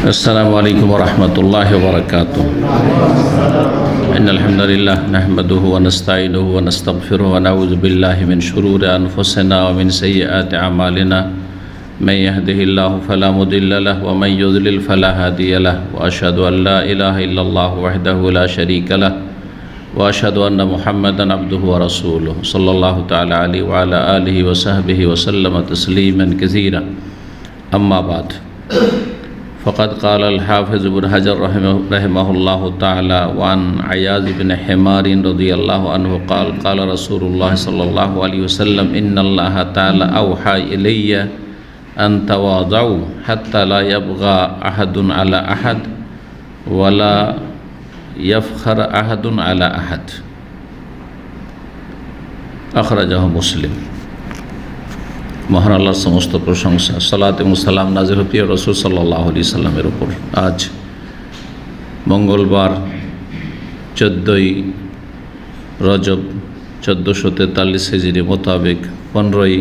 السلام عليكم ورحمة الله وبركاته. إن الحمد لله نحمده ونستعينه ونستغفره ونعوذ بالله من شرور أنفسنا ومن سيئات أعمالنا. من يهده الله فلا مضل له ومن يضلل فلا هادي له وأشهد أن لا إله إلا الله وحده لا شريك له وأشهد أن محمدا عبده ورسوله صلى الله تعالى عليه وعلى آله وصحبه وسلم تسليما كثيرا. أما بعد، فقد قال الحافظ ابن حجر رحمه الله تعالى وعن عياذ بن حمار رضي الله عنه قال قال رسول الله صلى الله عليه وسلم إن الله تعالى أوحى إلي أن تواضعوا حتى لا يبغى أحد على أحد ولا يفخر أحد على أحد. أخرجه مسلم. মহান আল্লাহর সমস্ত প্রশংসা, সালাত এবং সালাম নাযিল প্রিয় রাসূল সাল্লাল্লাহু আলাইহি সাল্লামের উপর। আজ মঙ্গলবার 14ই রজব 1443 হিজরি মোতাবেক 15ই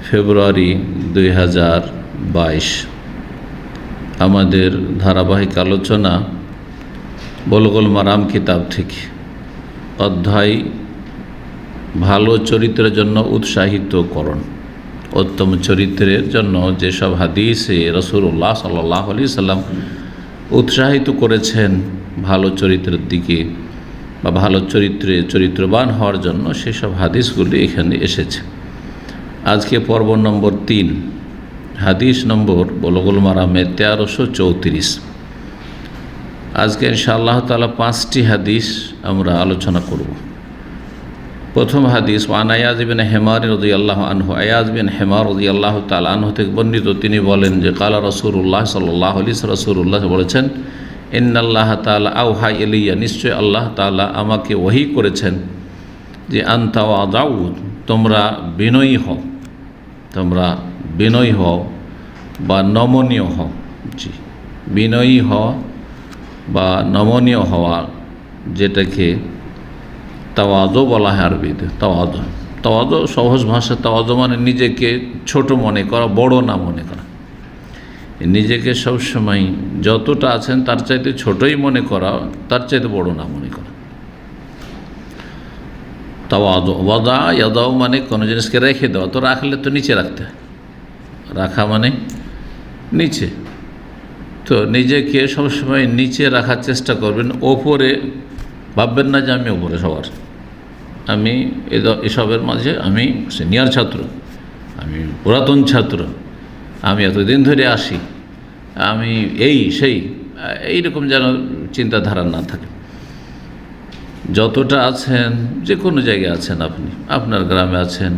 ফেব্রুয়ারি 2022 আমাদের ধারাবাহিক আলোচনা বুলুগুল মারাম কিতাব থেকে অধ্যায় ভালো চরিত্রের জন্য উৎসাহিতকরণ। উত্তম চরিত্রের জন্য যেসব হাদিসে রাসূলুল্লাহ সাল্লাল্লাহু আলাইহি সাল্লাম উৎসাহিত করেছেন ভালো চরিত্রের দিকে বা ভালো চরিত্রবান হওয়ার জন্য, সেসব হাদিসগুলি এখানে এসেছে। আজকে পর্ব নম্বর 3, হাদিস নম্বর বুলুগুল মারামে 1334। আজকে ইনশাআল্লাহ তাআলা 5টি হাদিস আমরা আলোচনা করব। প্রথম হাদিস ওয়ান আয়াজ বিন হিমার রাদিয়াল্লাহু আনহু, আয়াজ বিন হিমার রাদিয়াল্লাহু তাআলা আনহু থেকে বর্ণিত, তিনি বলেন যে কালা রাসূলুল্লাহ সাল্লাল্লাহু আলাইহি ওয়াসাল্লাম, রাসূলুল্লাহ বলেছেন ইন্নাল্লাহ তাআলা আওহা ইলাইয়া, নিশ্চয় আল্লাহ তাআলা আমাকে ওহী করেছেন যে আন তাওয়াদাউ, তোমরা বিনয়ী হও, তোমরা বিনয়ী হও বা নমনীয় হও। জি, বিনয়ী হওয়া বা নমনীয় হওয়া, যেটাকে তাওয়াদু বলা হয় আরবিতে। তাওয়াদু সহজ ভাষা, তাওয়াদু মানে নিজেকে ছোট মনে করা, বড় না মনে করা। নিজেকে সবসময় যতটা আছেন তার চাইতে ছোটই মনে করা, তার চাইতে বড় না মনে করা। তাওয়াদু ওয়াদা ইয়াদাও মানে কোনো জিনিসকে রেখে দেওয়া, তো রাখলে তো নিচে রাখতে হয়, রাখা মানে নিচে। তো নিজেকে সবসময় নিচে রাখার চেষ্টা করবেন, ওপরে ভাববেন না যে আমি ওপরে সবার, আমি এসবের মাঝে আমি সিনিয়র ছাত্র, আমি পুরাতন ছাত্র, আমি এতদিন ধরে আসি, আমি এইরকম যেন চিন্তাধারা না থাকে। যতটা আছেন, যে কোনো জায়গায় আছেন, আপনি আপনার গ্রামে আছেন,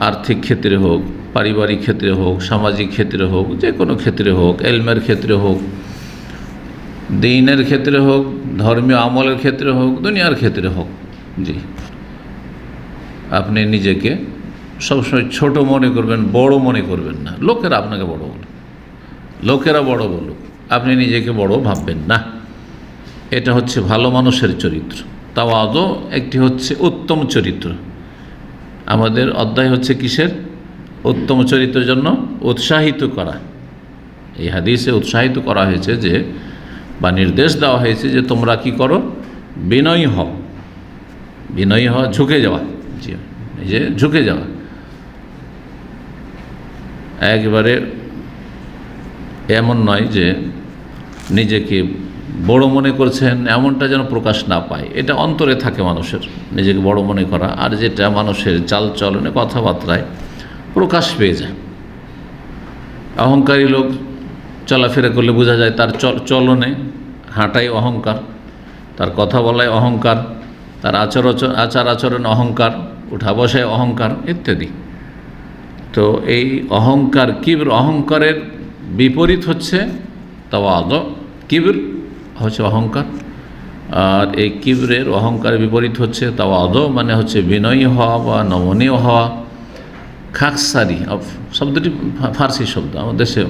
আর্থিক ক্ষেত্রে হোক, পারিবারিক ক্ষেত্রে হোক, সামাজিক ক্ষেত্রে হোক, যে কোনো ক্ষেত্রে হোক, এলমের ক্ষেত্রে হোক, দ্বীনের ক্ষেত্রে হোক, ধর্মীয় আমলের ক্ষেত্রে হোক, দুনিয়ার ক্ষেত্রে হোক, জি, আপনি নিজেকে সবসময় ছোট মনে করবেন, বড় মনে করবেন না। লোকেরা আপনাকে বড় বলুক, লোকেরা বড় বলুক, আপনি নিজেকে বড় ভাববেন না। এটা হচ্ছে ভালো মানুষের চরিত্র। তাওয়াদু একটি হচ্ছে উত্তম চরিত্র। আমাদের অধ্যায় হচ্ছে কিসের? উত্তম চরিত্রের জন্য উৎসাহিত করা। এই হাদিসে উৎসাহিত করা হয়েছে যে, বা নির্দেশ দেওয়া হয়েছে যে তোমরা কি করো? বিনয়ী হও। বিনয়ী হওয়া, ঝুঁকে যাওয়া, জি, এই যে ঝুঁকে যাওয়া, একবারে এমন নয় যে নিজেকে বড় মনে করছেন, এমনটা যেন প্রকাশ না পায়। এটা অন্তরে থাকে মানুষের, নিজেকে বড় মনে করা, আর যেটা মানুষের চালচলনে, কথাবার্তায় প্রকাশ পেয়ে যায়। অহংকারী লোক চলাফেরা করলে বোঝা যায়, তার চলনে, হাঁটাই অহংকার, তার কথা বলায় অহংকার, তার আচার আচরণ অহংকার, উঠা বসায় অহংকার ইত্যাদি। তো এই অহংকার, কিবর, অহংকারের বিপরীত হচ্ছে তাওয়াদু। কিবর হচ্ছে অহংকার, আর এই কিবরের, অহংকারের বিপরীত হচ্ছে তাওয়াদু, মানে হচ্ছে বিনয়ী হওয়া বা নমনীয় হওয়া। খাকসারি শব্দটি ফার্সি শব্দ, আমাদের দেশে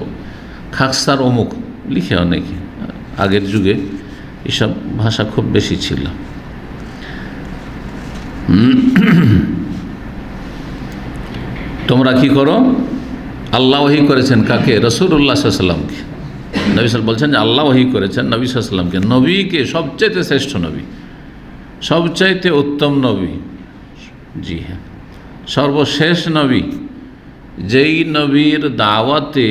খাকসার অমুক লিখে অনেকে, আগের যুগে এসব ভাষা খুব বেশি ছিল। তোমরা কি করো? আল্লাহ ওহী করেছেন কাকে? রাসূলুল্লাহ সাল্লাল্লাহু আলাইহি ওয়াসাল্লামকে। নবী সাল্লাল্লাহু বলছেন যে আল্লাহ ওহী করেছেন নবী সাল্লাল্লাহু আলাইহি ওয়াসাল্লামকে, নবীকে সবচাইতে শ্রেষ্ঠ নবী, সবচাইতে উত্তম নবী, জি হ্যাঁ সর্বশেষ নবী, যেই নবীর দাওয়াতে,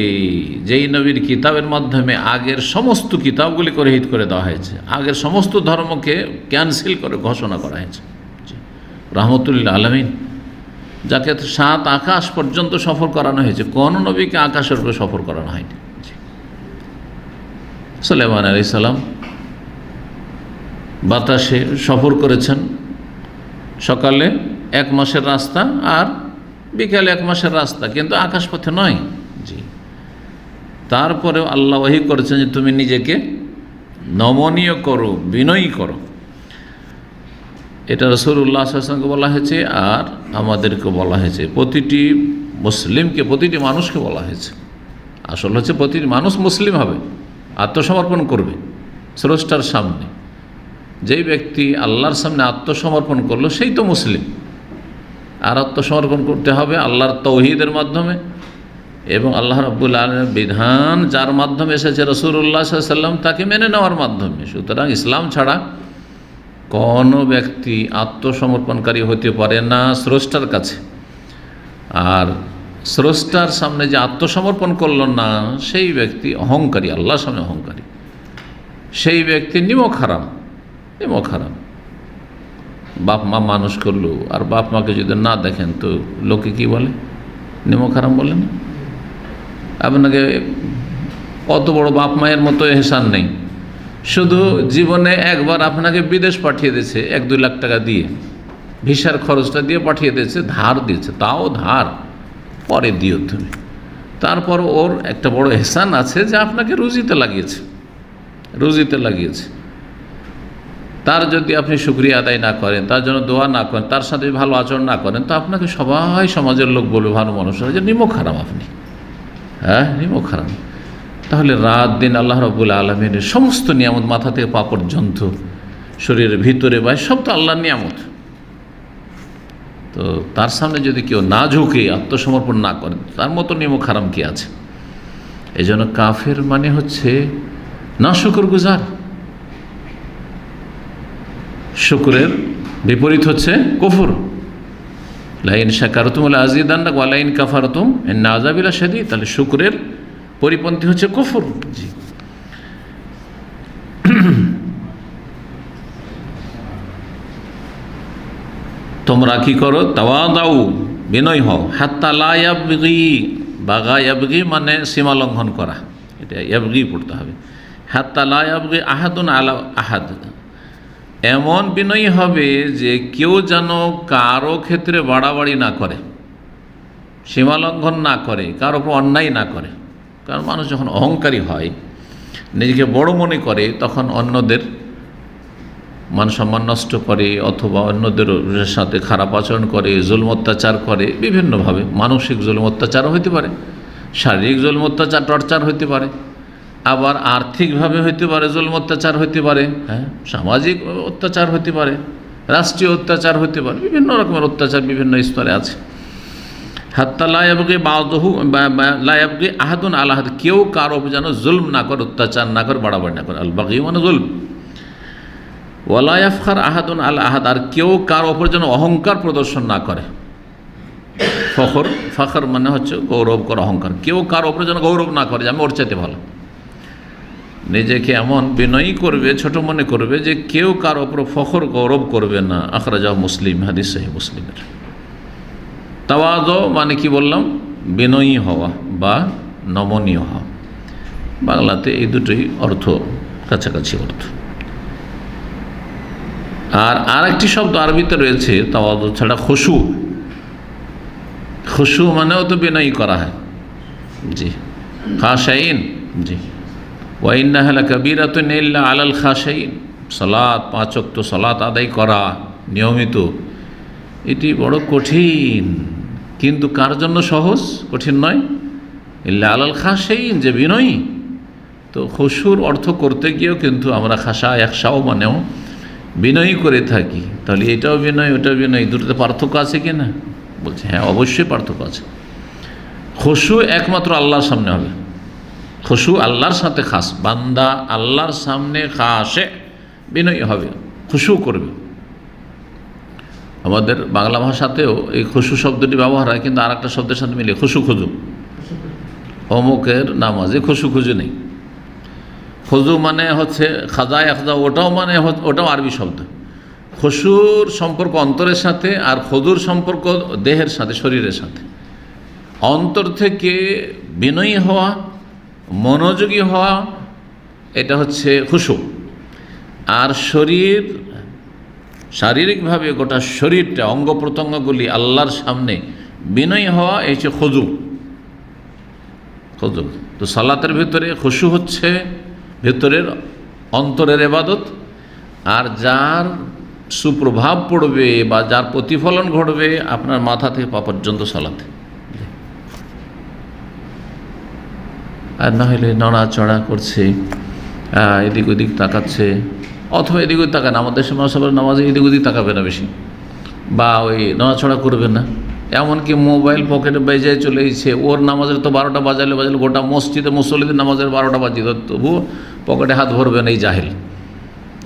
যেই নবীর কিতাবের মাধ্যমে আগের সমস্ত কিতাবগুলি রহিত করে দেওয়া হয়েছে, আগের সমস্ত ধর্মকে ক্যান্সেল করে ঘোষণা করা হয়েছে, রহমতুল্লিল আলামিন, যাকে 7 আকাশ পর্যন্ত সফর করানো হয়েছে। কোন নবীকে আকাশের উপরে সফর করানো হয়নি। সুলাইমান আলাইহিস সালাম বাতাসে সফর করেছেন, সকালে 1 মাসের রাস্তা আর বিকালে 1 মাসের রাস্তা, কিন্তু আকাশপথে নয়। জি, তারপরেও আল্লাহ ওহী করেছেন যে তুমি নিজেকে নমনীয় করো, বিনয়ী করো। এটা রাসূলুল্লাহ সাল্লাল্লাহু আলাইহি ওয়াসাল্লামকে বলা হয়েছে, আর আমাদেরকে বলা হয়েছে, প্রতিটি মুসলিমকে, প্রতিটি মানুষকে বলা হয়েছে। আসল হচ্ছে প্রতিটি মানুষ মুসলিম হবে, আত্মসমর্পণ করবে স্রষ্টার সামনে। যেই ব্যক্তি আল্লাহর সামনে আত্মসমর্পণ করলো সেই তো মুসলিম। আর আত্মসমর্পণ করতে হবে আল্লাহর তৌহিদের মাধ্যমে এবং আল্লাহ রাব্বুল আলামিনের বিধান যার মাধ্যমে এসেছে রাসূলুল্লাহ সাল্লাল্লাহু আলাইহি ওয়াসাল্লাম, তাকে মেনে নেওয়ার মাধ্যমে। সুতরাং ইসলাম ছাড়া কোনো ব্যক্তি আত্মসমর্পণকারী হতে পারে না স্রষ্টার কাছে। আর স্রষ্টার সামনে যে আত্মসমর্পণ করল না, সেই ব্যক্তি অহংকারী, আল্লাহর সামনে অহংকারী, সেই ব্যক্তি নিমক হারাম, নিমক হারাম। বাপ মা মানুষ করলো, আর বাপ মাকে যদি না দেখেন তো লোকে কি বলে? নিমক হারাম বলে না? আপনাকে কত বড় বাপ মায়ের মতো এহসান নেই, শুধু জীবনে একবার আপনাকে বিদেশ পাঠিয়ে দিয়েছে 1-2 লাখ টাকা দিয়ে, ভিসার খরচটা দিয়ে পাঠিয়ে দিয়েছে, ধার দিয়েছে, তাও ধার, পরে দিও তুমি। তারপর ওর একটা বড় এহসান আছে যে আপনাকে রুজিতে লাগিয়েছে, রুজিতে লাগিয়েছে। তার যদি আপনি শুকরিয়া আদায় না করেন, তার জন্য দোয়া না করেন, তার সাথে ভালো আচরণ না করেন, তো আপনাকে সবাই সমাজের লোক বলবে, ভালো মানুষরা, যে নিমক হারাম আপনি, হ্যাঁ নিমক হারাম। তাহলে রাত দিন আল্লাহ রাব্বুল আলামিনের সমস্ত নিয়ামত, মাথা থেকে পা পর্যন্ত, শরীরের ভিতরে বাইরে সব তো আল্লাহর নিয়ামত। তো তার সামনে যদি কেউ না ঝুঁকে আত্মসমর্পণ না করে, তার মতো নিমক হারাম কি আছে? এই জন্য কাফের মানে হচ্ছে না শুকরগুজার। শুকরের বিপরীত হচ্ছে কুফর। লাইন শাকারতুম লাযিদান্নাকুম ওয়া লাইন কাফারতুম ইন্না আযাবি লাশাদীদ। তাহলে শুকরের পরিপন্থী হচ্ছে কুফর। জি, তোমরা কি করো? তাওয়াদাউ, বিনয় হও, হাত্তা লা ইয়াবগি, বাগা ইয়াবগি মানে সীমা লঙ্ঘন করা, এটা ইয়াবগি পড়তে হবে। হাত্তা লা ইয়াবগি আহাদুন আলা আহাদ, এমন বিনয়ী হবে যে কেউ যেন কারো ক্ষেত্রে বাড়াবাড়ি না করে, সীমা লঙ্ঘন না করে, কারো উপর অন্যায় না করে। কারণ মানুষ যখন অহংকারী হয়, নিজেকে বড় মনে করে, তখন অন্যদের মান সম্মান নষ্ট করে, অথবা অন্যদের সাথে খারাপ আচরণ করে, জুলম অত্যাচার করে বিভিন্নভাবে। মানসিক জুলম অত্যাচারও হতে পারে, শারীরিক জুলম অত্যাচার, টর্চার হতে পারে, আবার আর্থিকভাবে হতে পারে, জুলম অত্যাচার হতে পারে, হ্যাঁ সামাজিক অত্যাচার হতে পারে, রাষ্ট্রীয় অত্যাচার হতে পারে, বিভিন্ন রকমের অত্যাচার বিভিন্ন স্তরে আছে। হাত্তা লা ইয়াবগি বা'দুহু লা ইয়াবগি আহাদুন আলা আহাদ, কেউ কারো যেন জুলম না করে, অত্যাচার না করে, বাড়াবাড়ি না করে। আল বাগী মানে জুলম। ওয়ালা ইয়াফখার আহাদুন আলা আহাদ, আর কেউ কারো ওপর যেন অহংকার প্রদর্শন না করে। ফখর, ফখর মানে হচ্ছে গৌরব করা, অহংকার। কেউ কারো ওপর যেন গৌরব না করে যে আমি ওর চাইতে ভালো, নিজেকে এমন বিনয়ী করবে, ছোট মনে করবে যে কেউ কারো ওপর ফখর, গৌরব করবে না। আখরাজাহু মুসলিম, হাদিস সহিহ মুসলিমের। তাওয়াদু মানে কি বললাম? বিনয়ী হওয়া বা নমনীয় হওয়া। বাংলাতে এই দুটোই অর্থ কাছাকাছি অর্থ। আর আরেকটি শব্দ আরবিতে রয়েছে তাওয়াদু ছাড়া, খুশু। খুশু মানেও তো বিনয়ী করা হয়। জি, খাশাইন। জি, ওয়া ইন্নাহা লাকাবীরাতুন ইল্লা আলাল খাশাইন। সালাত, 5 ওয়াক্ত সালাত আদায় করা নিয়মিত, এটি বড় কঠিন, কিন্তু কার জন্য সহজ? কঠিন নয়। ইল্লা আলাল খাশাইন, যে বিনয়ী। তো খুশুর অর্থ করতে গিয়েও কিন্তু আমরা খাশা, একশাও মানেও বিনয়ী করে থাকি। তাহলে এটাও বিনয়, ওটাও বিনয়, দুটোতে পার্থক্য আছে কি না? বলছে হ্যাঁ, অবশ্যই পার্থক্য আছে। খুশু একমাত্র আল্লাহর সামনে হবে, খুশু আল্লাহর সাথে খাস, বান্দা আল্লাহর সামনে খাসে বিনয়ী হবে, খুশু করবে। আমাদের বাংলা ভাষাতেও এই খুশু শব্দটি ব্যবহার হয়, কিন্তু আর একটা শব্দের সাথে মিলে খুশু খুজু, অমুকের নামাজে খুশু খুজু নেই। খুজু মানে হচ্ছে খাজা একজা, ওটাও মানে ওটাও আরবি শব্দ। খুশুর সম্পর্ক অন্তরের সাথে, আর খুজুর সম্পর্ক দেহের সাথে, শরীরের সাথে। অন্তর থেকে বিনয়ী হওয়া, মনোযোগী হওয়া, এটা হচ্ছে খুশু। আর শারীরিকভাবে গোটা শরীরটা, অঙ্গ প্রত্যঙ্গগুলি আল্লাহর সামনে বিনয়ী হওয়া, এই হচ্ছে খুজু। তো সালাতের ভিতরে খুশু হচ্ছে ভেতরের অন্তরের ইবাদত, আর যার সুপ্রভাব পড়বে বা যার প্রতিফলন ঘটবে আপনার মাথা থেকে পা পর্যন্ত সালাতে। আর না হলে নড়াচড়া করছে, এদিক ওদিক তাকাচ্ছে, অথবা এদিক ওদিক তাকান, আমাদের সবার নামাজে এদিক ওদিক তাকাবে না বেশি, বা ওই নড়াচড়া করবে না। এমনকি মোবাইল পকেটে বেজে চলে গেছে, ওর নামাজের তো 12টা বাজালে গোটা মসজিদে মুসল্লিদের নামাজের 12টা বাজিয়ে, তবুও পকেটে হাত ভরবে না এই জাহেল,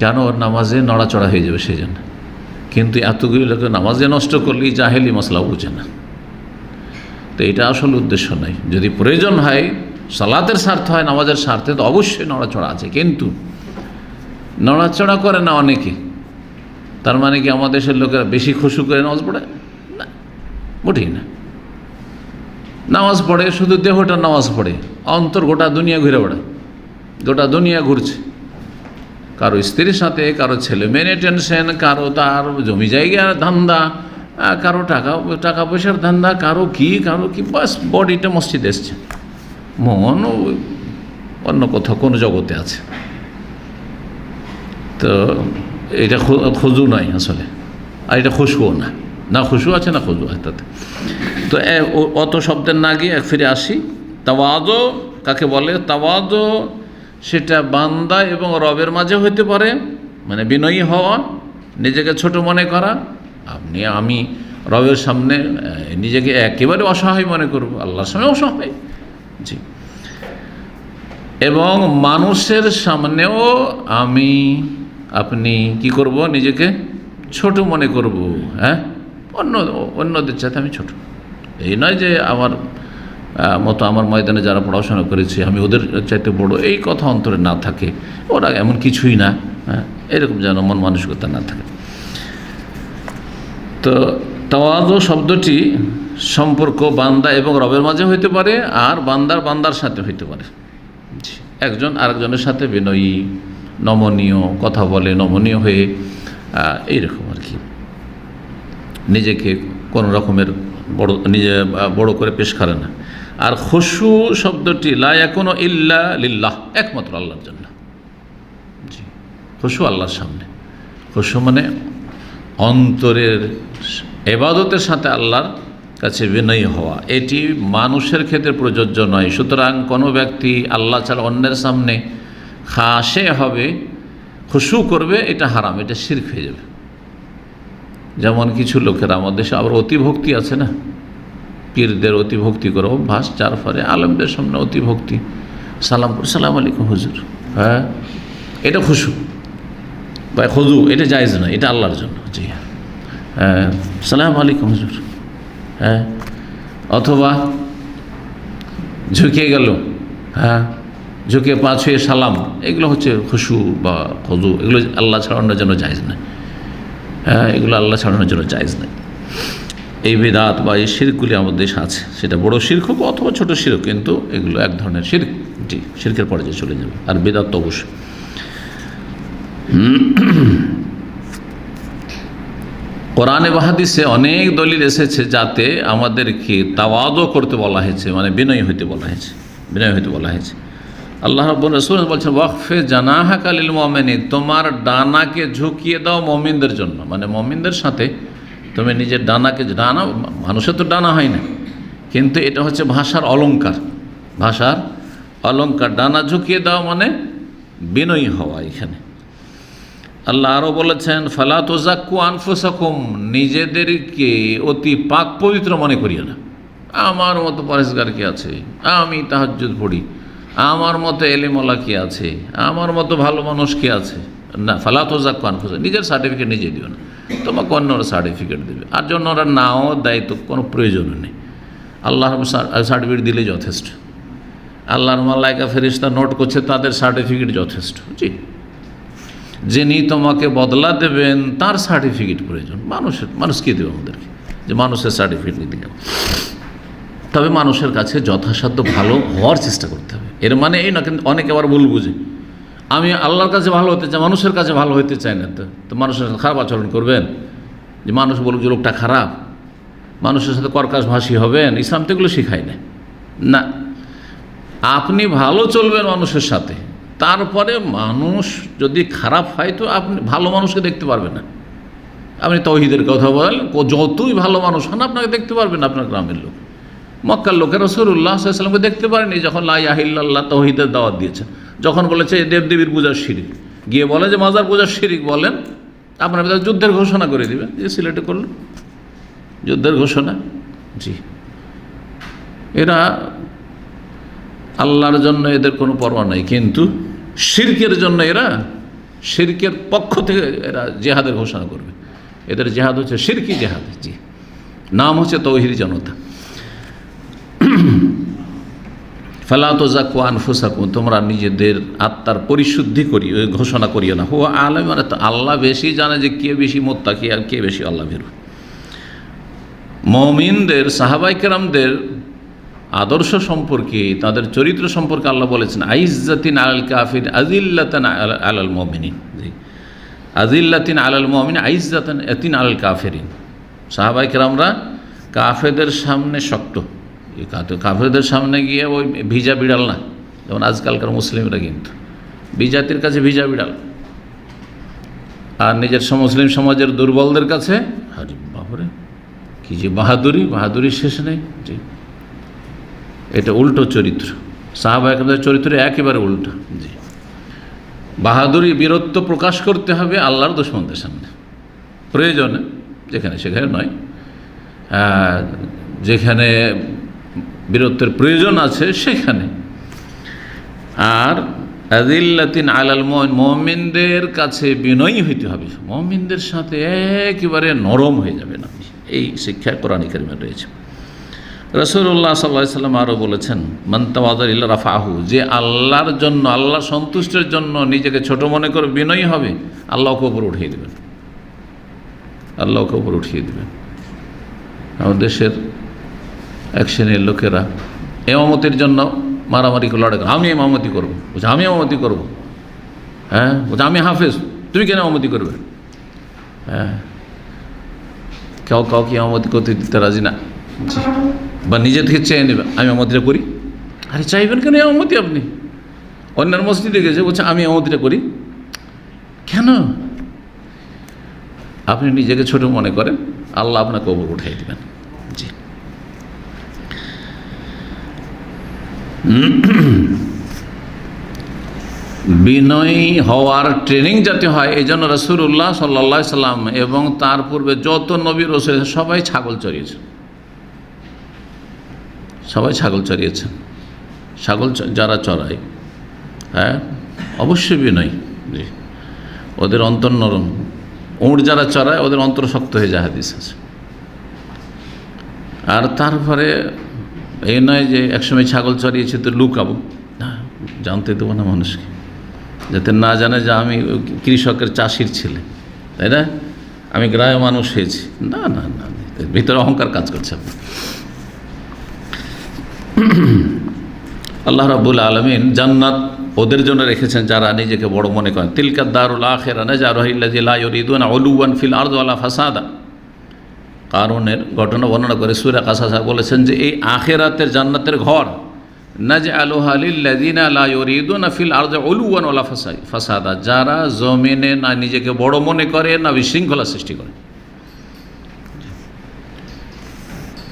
কেন? ওর নামাজে নড়াচড়া হয়ে যাবে সেই জন্য। কিন্তু এতগুলি লোকের নামাজে নষ্ট করলেই জাহেলি মশলা বুঝে না। তো এটা আসল উদ্দেশ্য নয়। যদি প্রয়োজন হয়, সালাতের স্বার্থ হয়, নামাজের স্বার্থে, তো অবশ্যই নড়াচড়া আছে। কিন্তু নড়াচড়া করে না অনেকে, তার মানে কি আমাদের দেশের লোকেরা বেশি খুশু করে নামাজ পড়ে? না, মোটেই না। নামাজ পড়ে, শুধু দেহটা নামাজ পড়ে, অন্তর গোটা দুনিয়া ঘুরে বেড়ায়, গোটা দুনিয়া ঘুরছে। কারো স্ত্রীর সাথে, কারো ছেলে মেয়ে টেনশন, কারো তার জমি জায়গার ধান্দা, কারো টাকা পয়সার ধান্দা, কারো কি বাস বডিটা মসজিদে এসছে, মন অন্য কোথাও কোনো জগতে আছে। তো এটা খুজু নয় আসলে, আর এটা খুশবুও না, না খুশু আছে না খুশবু আছে তাতে। তো অত শব্দের না গিয়ে ফিরে আসি। তাওয়াদু কাকে বলে? তাওয়াদু সেটা বান্দা এবং রবের মাঝে হইতে পারে, মানে বিনয়ী হওয়া, নিজেকে ছোট মনে করা। আমি রবের সামনে নিজেকে একেবারে অসহায় মনে করব, আল্লাহর সামনে অসহায়, জি। এবং মানুষের সামনেও আপনি কি করব? নিজেকে ছোট মনে করব, হ্যাঁ, অন্যদের চাইতে আমি ছোট। এই নয় যে আমার মতো আমার ময়দানে যারা পড়াশোনা করেছে আমি ওদের চাইতে বড়, এই কথা অন্তরে না থাকে। ওরা এমন কিছুই না, হ্যাঁ, এরকম যেন মন মানসিকতা না থাকে। তো তাওয়াদু শব্দটি সম্পর্ক বান্দা এবং রবের মাঝে হইতে পারে, আর বান্দার সাথে হইতে পারে। একজন আরেকজনের সাথে বিনয়ী, নমনীয়, কথা বলে নমনীয় হয়ে, এইরকম আর কি, নিজেকে কোনো রকমের বড় করে পেশ করে না। আর খুশু শব্দটি লা ইয়াকুনু ইল্লা লিল্লাহ, একমাত্র আল্লাহর জন্য। জি, খুশু আল্লাহর সামনে। খুশু মানে অন্তরের ইবাদতের সাথে আল্লাহর কাছে বিনয়ী হওয়া। এটি মানুষের ক্ষেত্রে প্রযোজ্য নয়। সুতরাং কোনো ব্যক্তি আল্লাহ ছাড়া অন্যের সামনে খাসে হবে, খুশু করবে, এটা হারাম, এটা শিরক হয়ে যাবে। যেমন কিছু লোকেরা আমাদের দেশে আবার অতিভক্তি আছে না, পীরদের অতিভক্তি করে অভ্যাস, যার ফলে আলেমদের সামনে অতিভক্তি, সালাম আলাইকুম হুজুর, হ্যাঁ, এটা খুশু বা খুজু, এটা জায়েজ না, এটা আল্লাহর জন্য। জি হ্যাঁ, সালাম আলাইকুম হুজুর, হ্যাঁ, অথবা ঝুঁকে গেল, হ্যাঁ, ঝুঁকে পা ছুঁয়ে সালাম, এগুলো হচ্ছে খুশু বা খুজু। এগুলো আল্লাহ ছাড়ানোর জন্য জায়েজ না, হ্যাঁ, এগুলো আল্লাহ ছাড়ানোর জন্য জায়েজ নাই। এই বিদআত বা এই শিরকগুলি আমাদের দেশে আছে, সেটা বড় শিরক হোক অথবা ছোট শিরক, কিন্তু এগুলো এক ধরনের শিরক, জি, শিরকের পর্যায়ে চলে যাবে। আর বিদআত তো অবশ্যই। কোরআনে বা হাদিসে অনেক দলিল এসেছে যাতে আমাদেরকে তাওয়াদু করতে বলা হয়েছে, মানে বিনয়ী হইতে বলা হয়েছে, বিনয়ী হইতে বলা হয়েছে। আল্লাহ রাব্বুল রাসূল বলছেন ওয়াকফে জানাহাকা লিল মুমিনিন, তোমার ডানাকে ঝুঁকিয়ে দাও মুমিনদের জন্য, মানে মুমিনদের সাথে তুমি নিজের ডানাকে, ডানা মানুষের তো ডানা হয় না, কিন্তু এটা হচ্ছে ভাষার অলংকার, ভাষার অলংকার। ডানা ঝুঁকিয়ে দাও মানে বিনয়ী হওয়া। এখানে আল্লাহ আরও বলেছেন ফালা তুযাক্কু আনফুসাকুম, নিজেদেরকে অতি পাক পবিত্র মনে করিও না। আমার মতো পরেশগার কি আছে, আমি তাহাজ্জুদ পড়ি, আমার মতো এলিমওয়ালা কি আছে, আমার মতো ভালো মানুষ কি আছে, না। ফালা তুযাক্কু আনফুসাকুম, নিজের সার্টিফিকেট নিজে দিও না, তোমাকে অন্যরা সার্টিফিকেট দেবে। আর জন্য ওরা নাও দেয় তো কোনো প্রয়োজন নেই, আল্লাহর সার্টিফিকেট দিলেই যথেষ্ট। আল্লাহর মালায়েকা ফেরেশতা নোট করছে, তাদের সার্টিফিকেট যথেষ্ট। জি, যিনি তোমাকে বদলা দেবেন তার সার্টিফিকেট প্রয়োজন। মানুষ কি দেবে আমাদেরকে, যে মানুষের সার্টিফিকেট নিতে গেল? তবে মানুষের কাছে যথাসাধ্য ভালো হওয়ার চেষ্টা করতে হবে। এর মানে এই না, কিন্তু অনেকে আবার ভুল বুঝে, আমি আল্লাহর কাছে ভালো হতে চাই, মানুষের কাছে ভালো হতে চাই না। তো মানুষের সাথে খারাপ আচরণ করবেন, যে মানুষ বলুক যে লোকটা খারাপ, মানুষের সাথে কর্কশভাষী হবেন, ইসলাম তো এগুলো শেখায় না। আপনি ভালো চলবেন মানুষের সাথে, তারপরে মানুষ যদি খারাপ হয় তো আপনি ভালো মানুষকে দেখতে পারবেন না। আপনি তাওহীদের কথা বলেন, যতই ভালো মানুষ হন আপনাকে দেখতে পারবেন না আপনার গ্রামের লোক। মক্কার লোকের রাসূলুল্লাহ সাল্লাল্লাহু আলাইহি ওয়াসাল্লামকে দেখতে পারেনি যখন লা ইলাহা ইল্লাল্লাহ তাওহীদের দাওয়াত দিয়েছেন, যখন বলেছে দেবদেবীর পূজার শিরিক, গিয়ে বলে যে মাজার পূজার শিরিক বলেন, আপনার ভিতরে যুদ্ধের ঘোষণা করে দিবেন। যে সিলেটে করলো যুদ্ধের ঘোষণা। জি, এরা আল্লাহর জন্য এদের কোনো পরোয়া নাই, কিন্তু শিরকের জন্য এরা, শিরকের পক্ষ থেকে এরা জেহাদের ঘোষণা করবে। এদের জেহাদ হচ্ছে শিরকি জেহাদ। জি, নাম হচ্ছে তাওহীদি জনতা। ফালা তুযাক্কু আনফুসাকুম, তোমরা নিজেদের আত্মার পরিশুদ্ধি করি ঘোষণা করিও না। হুয়া আ'লামু, মানে আল্লাহ বেশি জানে যে কে বেশি মুত্তাকি আর কে বেশি আল্লাহ ভীরু। মুমিনদের, সাহাবায়ে কেরামদের আদর্শ সম্পর্কে, তাদের চরিত্র সম্পর্কে আল্লাহ বলেছেন আইজ্জাতিন আলাল কাফির আযিল্লাতান আলাল মুমিনিন। জি, আযিল্লাতিন আলাল মুমিনিন আইজ্জাতান আলাল কাফিরিন। সাহাবায়ে কেরামরা কাফেরদের সামনে শক্ত, কাফেরদের সামনে গিয়ে ওই ভিজা বিড়াল না, যেমন আজকালকার মুসলিমরা কিন্তু বিজাতির কাছে ভিজা বিড়াল, আর নিজের মুসলিম সমাজের দুর্বলদের কাছে আরে বাপরে কি যে বাহাদুরি শেষ নেই। জি, এটা উল্টো চরিত্র, সাহাবায়ে কেরামদের চরিত্র একেবারে উল্টো। জি, বাহাদুরি, বীরত্ব প্রকাশ করতে হবে আল্লাহর দুশমনদের সামনে, প্রয়োজনে, যেখানে সেখানে নয়। যেখানে বীরত্বের প্রয়োজন আছে সেখানে। আর আযিল্লাতিন আলাল মুমিনদের কাছে বিনয়ী হইতে হবে, মুমিনদের সাথে একেবারে নরম হয়ে যাবেন আপনি। এই শিক্ষা কোরআনে কারিমে রয়েছে। রাসূলুল্লাহ সাল্লাল্লাহু আলাইহি ওয়াসাল্লাম আরও বলেছেন মান তাওয়াযা লিল্লাহি রাফাহু, যে আল্লাহর জন্য, আল্লাহর সন্তুষ্টির জন্য নিজেকে ছোট মনে করে বিনয়ী হবে, আল্লাহকে উপর উঠিয়ে দেবেন, আল্লাহকে উপর উঠিয়ে দেবেন। আমাদের দেশের এক শ্রেণীর লোকেরা ইমামতির জন্য মারামারি করে লড়াই করে, আমি ইমামতি করবো, বলছে আমি ইমামতি করবো। হ্যাঁ, বলছে আমি হাফেজ, তুমি কেন ইমামতি করবে? হ্যাঁ, কাউকে ইমামতি করতে দিতে রাজি না, বা নিজে থেকে চেয়ে নেবে আমি ইমামতিটা করি। আরে চাইবেন কেন ইমামতি? আপনি অন্যের মসজিদে গেছে, বলছে আমি ইমামতিটা করি। কেন? আপনি নিজেকে ছোট মনে করেন, আল্লাহ আপনাকে উপর উঠাই দেবেন। জি, বিনয়ী হওয়ার ট্রেনিং যাতে হয়, এই জন্য রাসূলুল্লাহ সাল্লাল্লাহু আলাইহি সাল্লাম এবং তার পূর্বে যত নবী রাসূল সবাই ছাগল চড়িয়েছেন, সবাই ছাগল চড়িয়েছেন। ছাগল যারা চড়ায়, হ্যাঁ, অবশ্যই বিনয়ী, ওদের অন্তর নরম। উঁট যারা চড়ায় ওদের অন্তর শক্ত হয়ে যায়, হাদিস আছে। আর তারপরে এই নয় যে একসময় ছাগল চড়িয়েছে তো লুকাবো, না, জানতে দেবো না মানুষকে, যাতে না জানে যে আমি কৃষকের চাষির ছেলে, তাই না, আমি গ্রামের মানুষ হয়েছি। না না না, ভিতরে অহংকার কাজ করছে। আল্লাহ রাব্বুল আলামিন জান্নাত ওদের জন্য রেখেছেন যারা নিজেকে বড় মনে করেন। তিলকা দারুল আখিরা নাজারুহা লিল্লাযিনা লা ইউরিদুনা উলুওয়ান ফিল আরদি ওয়ালা ফাসাদা। কারণের ঘটনা বর্ণনা করে সূরা কাসাসে বলেছেন যে এই আখিরাতের জান্নাতের ঘর নাজআলুহা লিল্লাযিনা লা ইউরিদুনা ফিল আরদি উলুওয়ান ওয়ালা ফাসাদা, যারা জমিনে না নিজেকে বড় মনে করে না বিশৃঙ্খলা সৃষ্টি করে,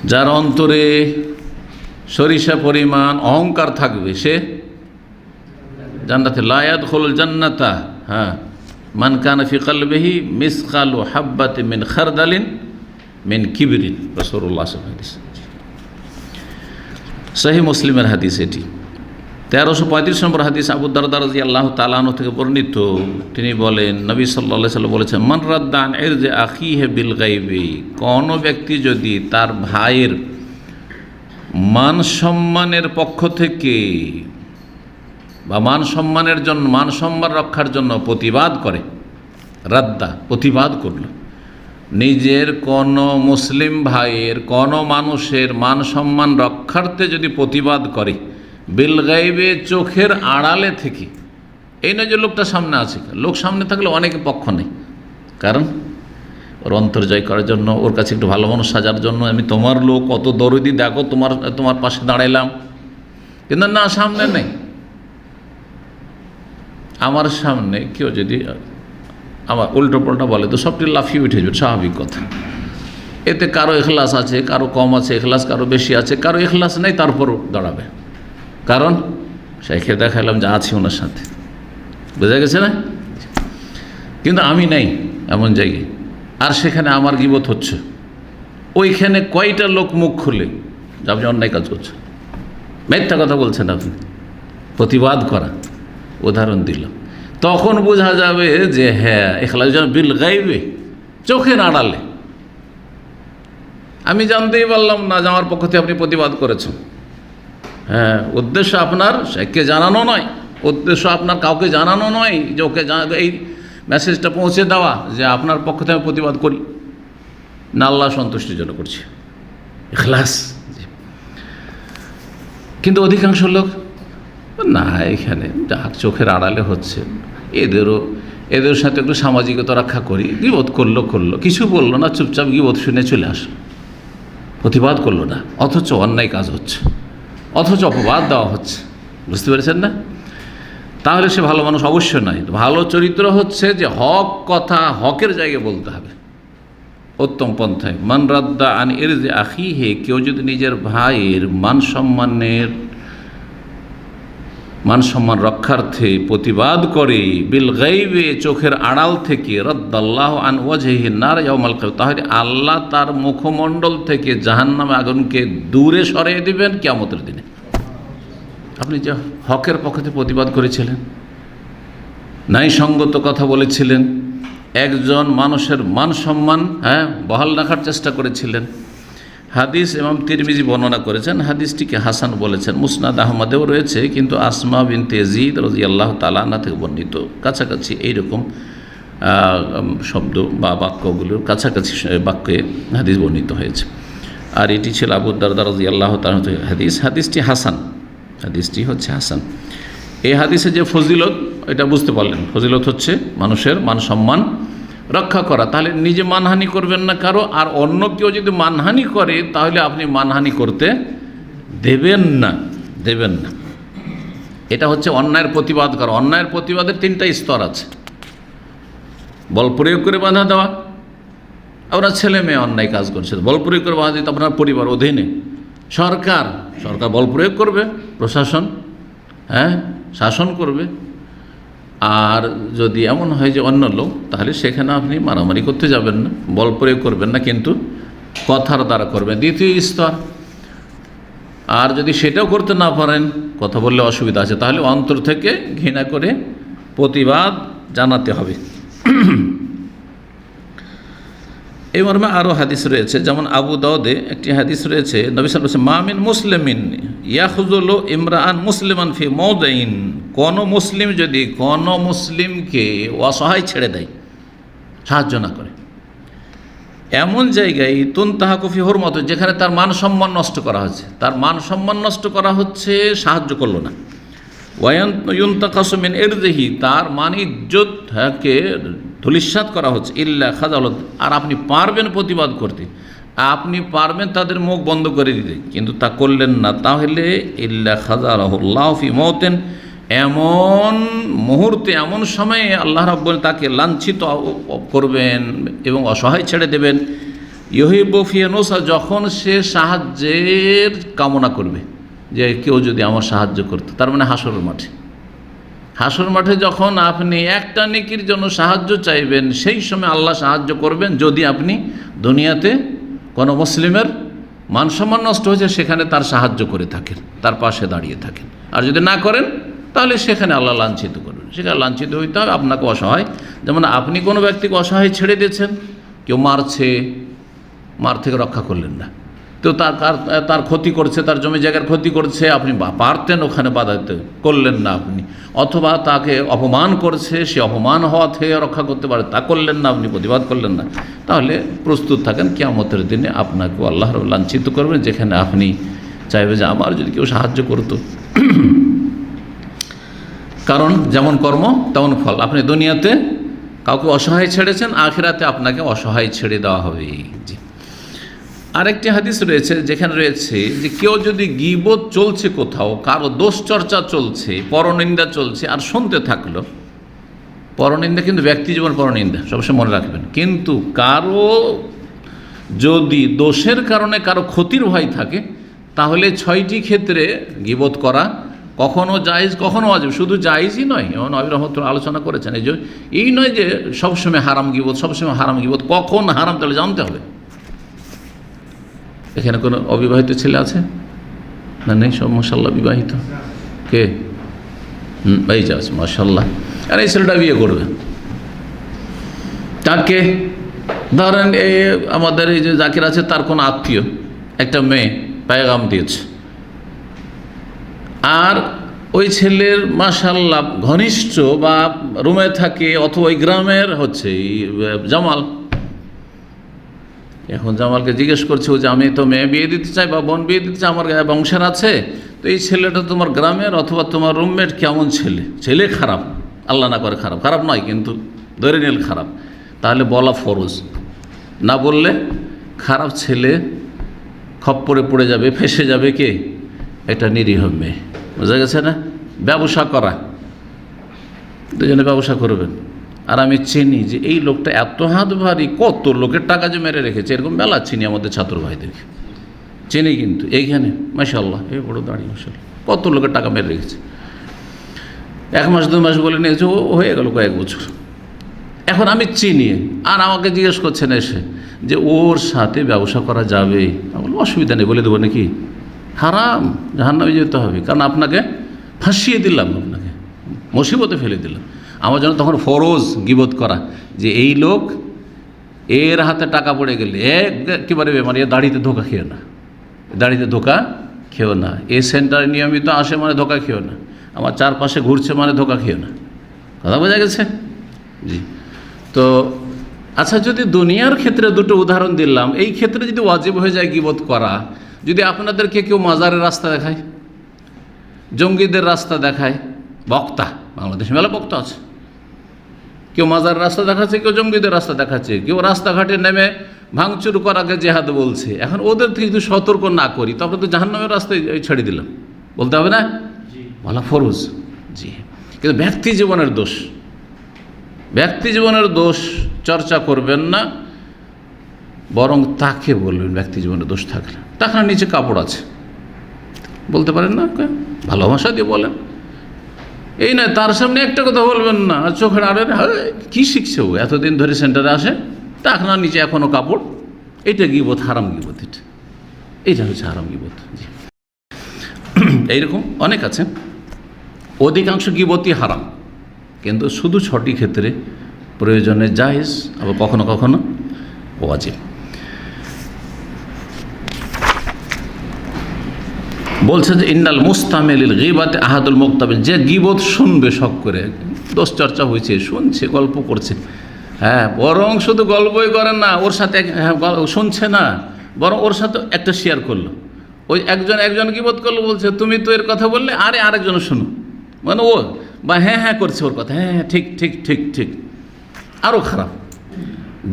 যার অন্তরে সরিষা পরিমাণ অহংকার থাকবে, সে জান্নাতে লা ইয়াদখুলুল জান্নাতা, হ্যাঁ, মান কানা ফি কলবিহি মিসকালু হাব্বাতিন মিন খারদালিন মিন কিবরিন। রাসূলুল্লাহ সাল্লাল্লাহু আলাইহি ওয়াসাল্লাম, সহিহ মুসলিমের হাদিস এটি। 1335 নম্বর হাদিস আবু দারদা রাদিয়াল্লাহু তাআলা আনহু থেকে বর্ণিত। তিনি বলেন, নবী সাল্লাল্লাহু আলাইহি ওয়াসাল্লাম বলেছেন, মান রাদ্দা আন ইরজি আখিহি বিল গায়বি, কোন ব্যক্তি যদি তার ভাইয়ের মান সম্মানের পক্ষ থেকে বা মান সম্মানের জন্য, মান সম্মান রক্ষার জন্য প্রতিবাদ করে, রাদ্দা প্রতিবাদ করল, নিজের কোন মুসলিম ভাইয়ের কোন মানুষের মান সম্মান রক্ষার্থে যদি প্রতিবাদ করে, বিল গায়বে চোখের আড়ালে থেকে, এই নয় যে লোকটা সামনে আছে, লোক সামনে থাকলে অনেকে পক্ষ নেই, কারণ ওর অন্তর জয় করার জন্য, ওর কাছে একটু ভালো মানুষ সাজার জন্য, আমি তোমার লোক, কত দরদি, দেখো তোমার পাশে দাঁড়াইলাম, কিন্তু না, সামনে নেই। আমার সামনে কেউ যদি আমার উল্টো পাল্টা বলে তো সবটি লাফিয়ে উঠে যাবে, স্বাভাবিক কথা। এতে কারো এখলাস আছে, কারো কম আছে এখলাস, কারো বেশি আছে, কারো এখলাস নেই, তারপরও দাঁড়াবে, কারণ শেখে দেখালাম যা আছে ওনার সাথে, বোঝা গেছে না? কিন্তু আমি নেই এমন জায়গায়, আর সেখানে আমার গীবত হচ্ছে, ওইখানে কয়টা লোক মুখ খুলে যে আপনি অন্যায় কাজ করছেন, মিথ্যা কথা বলছেন, আপনি প্রতিবাদ করা উদাহরণ দিল, তখন বোঝা যাবে যে হ্যাঁ এখলাস যেন বিল গায়বে, চোখের আড়ালে। আমি জানতেই পারলাম না যে আমার পক্ষ থেকে আপনি প্রতিবাদ করেছেন। হ্যাঁ, উদ্দেশ্য আপনার শেখকে জানানো নয়, উদ্দেশ্য আপনার কাউকে জানানো নয়, যে ওকে এই মেসেজটা পৌঁছে দেওয়া যে আপনার পক্ষ থেকে আমি প্রতিবাদ করি, না আল্লাহ সন্তুষ্টির জন্য করছি, ইখলাস। কিন্তু অধিকাংশ লোক না, এখানে যা চোখের আড়ালে হচ্ছে, এদের সাথে একটু সামাজিকতা রক্ষা করি, গীবত করলো, কিছু বললো না, চুপচাপ গীবত শুনে চলে আসলো, প্রতিবাদ করলো না, অথচ অন্যায় কাজ হচ্ছে, অথচ অপবাদ দেওয়া হচ্ছে। বুঝতে পেরেছেন না? তাহলে সে ভালো মানুষ অবশ্য নয়। ভালো চরিত্র হচ্ছে যে হক কথা হকের জায়গায় বলতে হবে, উত্তম পন্থায়। মান রাদ্দা আন ইরজি আখিহি, কেউ যদি নিজের ভাইয়ের মান সম্মান রক্ষার্থে প্রতিবাদ করে, বিল গায়বে চোখের আড়াল থেকে, রাদ্দাল্লাহু আন ওয়াজহিহি নার ইয়াউমাল কিয়ামাহ, তাহলে আল্লাহ তার মুখমণ্ডল থেকে জাহান্নামে আগুনকে দূরে সরিয়ে দিবেন কিয়ামতের দিনে। আপনি যে হকের পক্ষে প্রতিবাদ করেছিলেন, ন্যায়সঙ্গত কথা বলেছিলেন, একজন মানুষের মান সম্মান বহাল রাখার চেষ্টা করেছিলেন। হাদিস ইমাম তিরমিজি বর্ণনা করেছেন, হাদিসটিকে হাসান বলেছেন, মুসনাদ আহমদেও রয়েছে, কিন্তু আসমা বিনতে ইয়াজিদ রাদিয়াল্লাহু তাআলা আনহা থেকে বর্ণিত, কাছাকাছি এইরকম শব্দ বা বাক্যগুলোর কাছাকাছি বাক্যে হাদিস বর্ণিত হয়েছে। আর এটি ছিল আবু দারদা রাদিয়াল্লাহু তাআলা হাদিসটি হাসান, হাদিসটি হচ্ছে হাসান। এই হাদিসে যে ফজিলত, এটা বুঝতে পারলেন, ফজিলত হচ্ছে মানুষের মান সম্মান রক্ষা করা। তাহলে নিজে মানহানি করবেন না কারো, আর অন্য কেউ যদি মানহানি করে তাহলে আপনি মানহানি করতে দেবেন না। এটা হচ্ছে অন্যায়ের প্রতিবাদ করা। অন্যায়ের প্রতিবাদের 3টা স্তর আছে। বল প্রয়োগ করে বাধা দেওয়া, আপনার ছেলে মেয়ে অন্যায় কাজ করছে, বল প্রয়োগ করে বাধা দিতে আপনার পরিবার অধীনে, সরকার বল প্রয়োগ করবে, প্রশাসন শাসন করবে। আর যদি এমন হয় যে অন্য লোক, তাহলে সেখানে আপনি মারামারি করতে যাবেন না, বল প্রয়োগ করবেন না, কিন্তু কথার দ্বারা করবেন, 2য় স্তর। আর যদি সেটাও করতে না পারেন, কথা বললে অসুবিধা আছে, তাহলে অন্তর থেকে ঘৃণা করে প্রতিবাদ জানাতে হবে। এই মর্মে আরও হাদিস রয়েছে, যেমন আবু দাউদে একটি হাদিস রয়েছে, নবী সাল্লাল্লাহু আলাইহি ওয়াসাল্লাম মা মিন মুসলিমিন ইয়াখযুলু ইমরাআন মুসলিমান ফি মাওদিন, কোন মুসলিম যদি কোন মুসলিমকে অসহায় ছেড়ে দেয়, সাহায্য না করে, এমন জায়গায় তুনতাহাকু ফি হুরমাতু, যেখানে তার মান সম্মান নষ্ট করা হচ্ছে, তার মান সম্মান নষ্ট করা হচ্ছে, সাহায্য করলো না। ওয়ায়ুনতাকাসু মিন ইরদিহি, তার মান ইজ্জতকে ধূলিসাৎ করা হচ্ছে, ইল্লা খাযালত, আর আপনি পারবেন প্রতিবাদ করতে, আপনি পারবেন তাদের মুখ বন্ধ করে দিতে, কিন্তু তা করলেন না, তাহলে ইল্লা খাযালাহুল্লাহু ফি মাউতিন, এমন মুহূর্তে, এমন সময়ে আল্লাহ রাব্বুল তাকে লাঞ্ছিত করবেন এবং অসহায় ছেড়ে দেবেন। ইউহিব্বু ফি নুসরা, যখন সে সাহায্যের কামনা করবে, যে কেউ যদি আমার সাহায্য করতো, তার মানে হাসর মাঠে যখন আপনি একটা নেকির জন্য সাহায্য চাইবেন, সেই সময় আল্লাহ সাহায্য করবেন, যদি আপনি দুনিয়াতে কোনো মুসলিমের মান সম্মান নষ্ট হয়েছে সেখানে তার সাহায্য করে থাকেন। তার পাশে দাঁড়িয়ে থাকেন। আর যদি না করেন তাহলে সেখানে আল্লাহ লাঞ্ছিত করবেন, সেখানে লাঞ্ছিত হইতে হবে। আপনাকে অসহায়, যেমন আপনি কোনো ব্যক্তিকে অসহায় ছেড়ে দিয়েছেন, কেউ মারছে, মার থেকে রক্ষা করলেন না, তো তার ক্ষতি করছে, তার জমি জায়গার ক্ষতি করছে, আপনি পারতেন ওখানে বাধা দিতে, করলেন না আপনি। অথবা তাকে অপমান করছে, সে অপমান হওয়া থেকে রক্ষা করতে পারে, তা করলেন না আপনি, প্রতিবাদ করলেন না, তাহলে প্রস্তুত থাকেন কিয়ামতের দিনে আপনাকে আল্লাহ লাঞ্ছিত করবেন, যেখানে আপনি চাইবে যে আমার যদি কেউ সাহায্য করতো। কারণ যেমন কর্ম তেমন ফল। আপনি দুনিয়াতে কাউকে অসহায় ছেড়েছেন, আখিরাতে আপনাকে অসহায় ছেড়ে দেওয়া হবে। জি। আরেকটি হাদিস রয়েছে যেখানে রয়েছে যে কেউ যদি গীবত চলছে, কোথাও কারো দোষ চর্চা চলছে, পরনিন্দা চলছে, আর শুনতে থাকলো, পরনিন্দা কিন্তু ব্যক্তি জীবন পরনিন্দা সবসময় মনে রাখবেন, কিন্তু কারো যদি দোষের কারণে কারো ক্ষতির ভয় থাকে, তাহলে 6টি ক্ষেত্রে গীবত করা কখনো জায়েজ, কখনো ওয়াজিব। শুধু জায়েজই নয়, এমন নবী রাহমাতুল্লাহ আলোচনা করেছেন, এই নয় যে সবসময় হারাম গীবত, সবসময় হারাম গীবত, কখন হারাম তাহলে জানতে হবে। এখানে কোনো অবিবাহিত ছেলে আছে না? নেই, সব মাশাআল্লাহ বিবাহিত। কে? এই যে আছে মাশাআল্লাহ। আর এই ছেলেটা বিয়ে করবে, তাকে ধরেন এই আমাদের এই যে জাকির আছে, তার কোনো আত্মীয় একটা মেয়ে পেগাম দিয়েছে, আর ওই ছেলের মাশাআল্লাহ ঘনিষ্ঠ বা রুমে থাকে, অথবা ওই গ্রামের হচ্ছে জামাল। এখন জামালকে জিজ্ঞেস করছে যে আমি তো মেয়ে বিয়ে দিতে চাই বা বোন বিয়ে দিতে চাই, আমার বংশের আছে, তো এই ছেলেটা তোমার গ্রামের অথবা তোমার রুমমেট কেমন ছেলে? ছেলে খারাপ, আল্লাহ না করে খারাপ, খারাপ নয় কিন্তু ধরে নিল খারাপ, তাহলে বলা ফরজ। না বললে খারাপ ছেলে খপ্পরে পড়ে যাবে, ফেসে যাবে কে? একটা নিরীহ মেয়ে। বোঝা গেছে না? ব্যবসা করা, দুজনে ব্যবসা করবেন, আর আমি চিনি যে এই লোকটা এত হাত ভারী, কত লোকের টাকা যে মেরে রেখেছে, এরকম মেলা চিনি আমাদের ছাত্র ভাইদেরকে চিনি, কিন্তু এইখানে মাশাআল্লাহ এই বড় দাঁড়িয়ে মাশাআল্লাহ কত লোকের টাকা মেরে রেখেছে, 1 মাস 2 মাস বলে নিয়েছে, ও হয়ে গেল কয়েক বছর। এখন আমি চিনি, আর আমাকে জিজ্ঞেস করছেন এসে যে ওর সাথে ব্যবসা করা যাবে? আমি বললাম অসুবিধা নেই, বলে দেবো নাকি? হারাম, জাহান্নামে যেতে হবে, কারণ আপনাকে ফাঁসিয়ে দিলাম, আপনাকে মুসিবতে ফেলে দিলাম। আমার জন্য তখন ফরজ গীবত করা, যে এই লোক এর হাতে টাকা পড়ে গেলে একেবারে বেমারি, দাড়িতে ধোকা খেও না, দাড়িতে ধোকা খেও না, এই সেন্টারে নিয়মিত আসে মানে ধোকা খেও না, আমার চারপাশে ঘুরছে মানে ধোকা খেও না। কথা বোঝা গেছে? জি। তো আচ্ছা, যদি দুনিয়ার ক্ষেত্রে দুটো উদাহরণ দিলাম, এই ক্ষেত্রে যদি ওয়াজিব হয়ে যায় গীবত করা, যদি আপনাদেরকে কেউ মাজারের রাস্তা দেখায়, জঙ্গিদের রাস্তা দেখায়, বক্তা, বাংলাদেশে মেলা বক্তা আছে, কেউ মাজার রাস্তা দেখাচ্ছে, কেউ জঙ্গিদের রাস্তা দেখাচ্ছে, কেউ রাস্তাঘাটে নেমে ভাঙচুর করাকে জেহাদ বলছে, এখন ওদের থেকে যদি সতর্ক না করি তখন তো জাহান্নামের রাস্তায় ছেড়ে দিলাম, বলতে হবে না? বলা ফরজ। জি। কিন্তু ব্যক্তি জীবনের দোষ, ব্যক্তি জীবনের দোষ চর্চা করবেন না, বরং তাকে বলবেন ব্যক্তি জীবনের দোষ থাকলে, তার নিচে কাপড় আছে, বলতে পারেন না, ভালোবাসা দিয়ে বলেন। এই নয় তার সামনে একটা কথা বলবেন না, চোখের আড়ে কী শিখছে ও, এতদিন ধরে সেন্টারে আসে, টাকনার নিচে এখনও কাপড়, এটা গীবত, হারাম গীবত, এটা হচ্ছে হারাম গীবত। জি। এইরকম অনেক আছে, অধিকাংশ গীবতই হারাম, কিন্তু শুধু 6টি ক্ষেত্রে প্রয়োজনে জায়েজ, আবার কখনো কখনো ওয়াজিব। বলছে যে ইন্নাল মুস্তামিলিল গীবাতে আহাদুল মুক্তাবিল, যে গীবত শুনবে শখ করে, দোষ চর্চা হয়েছে, শুনছে, গল্প করছে, হ্যাঁ, বরং শুধু গল্পই করেন না, ওর সাথে শুনছে না, বরং ওর সাথে একটা শেয়ার করলো, ওই একজন গীবত করলো, বলছে তুমি তো এর কথা বললে, আরে আরেকজন শুনো, মানে ও বা হ্যাঁ হ্যাঁ করছে ওর কথা, হ্যাঁ হ্যাঁ ঠিক ঠিক ঠিক ঠিক। আরও খারাপ,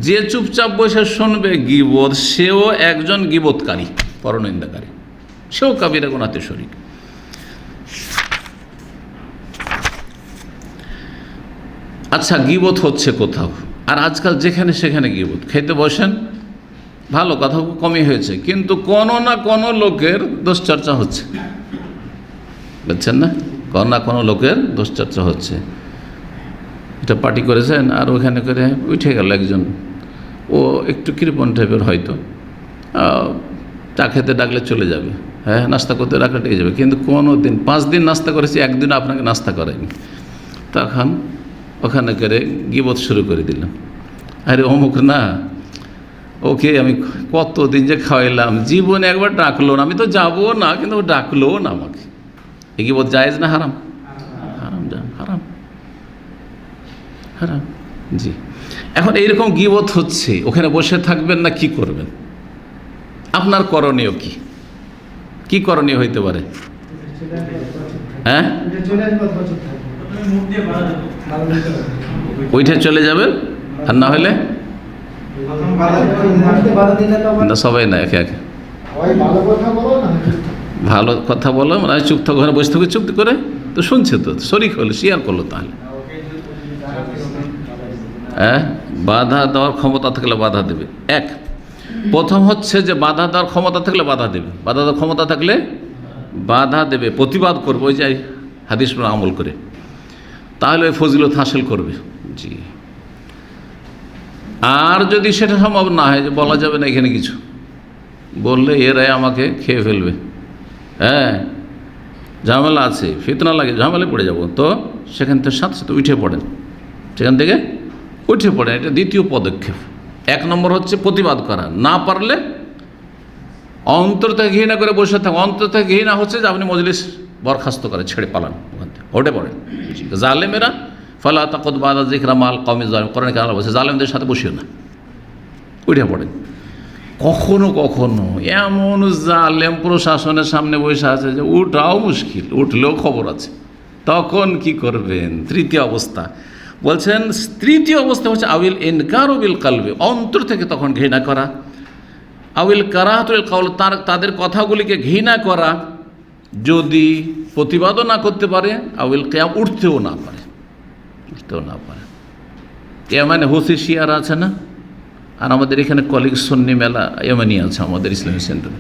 যে চুপচাপ বসে শুনবে গীবত, সেও একজন গীবতকারী, পরনিন্দাকারী, সেও কাবিরা গুনাতে শরীক। আচ্ছা, গীবত হচ্ছে কোথাও, আর আজকাল যেখানে সেখানে গীবত, খেতে বসেন, ভালো কথা কমই হয়েছে, কিন্তু কোনো না কোনো লোকের দোষচর্চা হচ্ছে, বুঝছেন না? কোনো না কোনো লোকের দোষচর্চা হচ্ছে। এটা পার্টি করেছেন, আর ওখানে করে উঠে গেল একজন, ও একটু কৃপণ টাইপের, হয়তো চা খেতে ডাকলে চলে যাবে, হ্যাঁ নাস্তা করতে রাখলে টেকে যাবে, কিন্তু কোনো দিন 5 দিন নাস্তা করেছি, একদিন আপনাকে নাস্তা করেনি, তখন ওখানে করে গিবত শুরু করে দিলাম, আরে অমুক না, ওকে আমি কতদিন যে খাওয়াইলাম, জীবনে একবার ডাকলো না, আমি তো যাবো না, কিন্তু ও ডাকলো না আমাকে। এ গিবত জায়েজ না হারাম? হারাম, হারাম, হারাম। জি, এখন এইরকম গিবত হচ্ছে, ওখানে বসে থাকবেন না কি করবেন? আপনার করণীয় কি? কি করণীয় হইতে পারে? হ্যাঁ, ওইটা চলে যাবেন, আর না হলে না, সবাই না, একে একে ভালো কথা বলো, মানে চুপ থাকো, ঘরে বসে থাকো চুপ করে, তো শুনছে তো, শরিক হলো, শেয়ার করলো, তাহলে হ্যাঁ বাধা দেওয়ার ক্ষমতা থাকলে বাধা দেবে। প্রথম হচ্ছে যে বাধা দেওয়ার ক্ষমতা থাকলে বাধা দেবে, বাধা দেওয়ার ক্ষমতা থাকলে বাধা দেবে, প্রতিবাদ করবে, ওই যে হাদিস আমল করে, তাহলে ওই ফজিলত হাসিল করবে। জি, আর যদি সেটা সম্ভব না হয়, যে বলা যাবে না এখানে কিছু, বললে এরাই আমাকে খেয়ে ফেলবে, হ্যাঁ ঝামেলা আছে, ফিতনা লাগে, ঝামেলা পড়ে যাব, তো সেখান থেকে সাথে সাথে উঠে পড়েন, সেখান থেকে উঠে পড়েন। এটা দ্বিতীয় পদক্ষেপ। 1 নম্বর হচ্ছে প্রতিবাদ করা, না পারলে অন্তর থেকে ঘৃণা করে বসে থাকুন। অন্তর থেকে ঘৃণা হচ্ছে যে আপনি মজলিস বরখাস্ত করে ছেড়ে পালান, ওখান থেকে হটে পড়েন। জালেমেরা ফালা তাকুদ বাদা যিকরা মাল কওমি জালিম, কোরআনে কালাম বলছে জালেমদের সাথে বসিও না, উঠে পড়েন। কখনো কখনো এমন জালেম প্রশাসনের সামনে বসে আছে যে উঠাও মুশকিল, উঠলেও খবর আছে, তখন কি করবেন? তৃতীয় অবস্থা বলছেন, তৃতীয় অবস্থা হচ্ছে আউল ইনকারু বিল কলবি, অন্তর থেকে তখন ঘৃণা করা, আউল কারাহাতুল কওল, তাদের কথাগুলিকে ঘৃণা করা, যদি প্রতিবাদও না করতে পারে, আউল কিয়াম, উঠতেও না পারে। মানে হুসি শিয়ারা আছে না, আর আমাদের এখানে কলিগ সুন্নি মেলা এমনি আছে আমাদের ইসলামী সেন্টারে,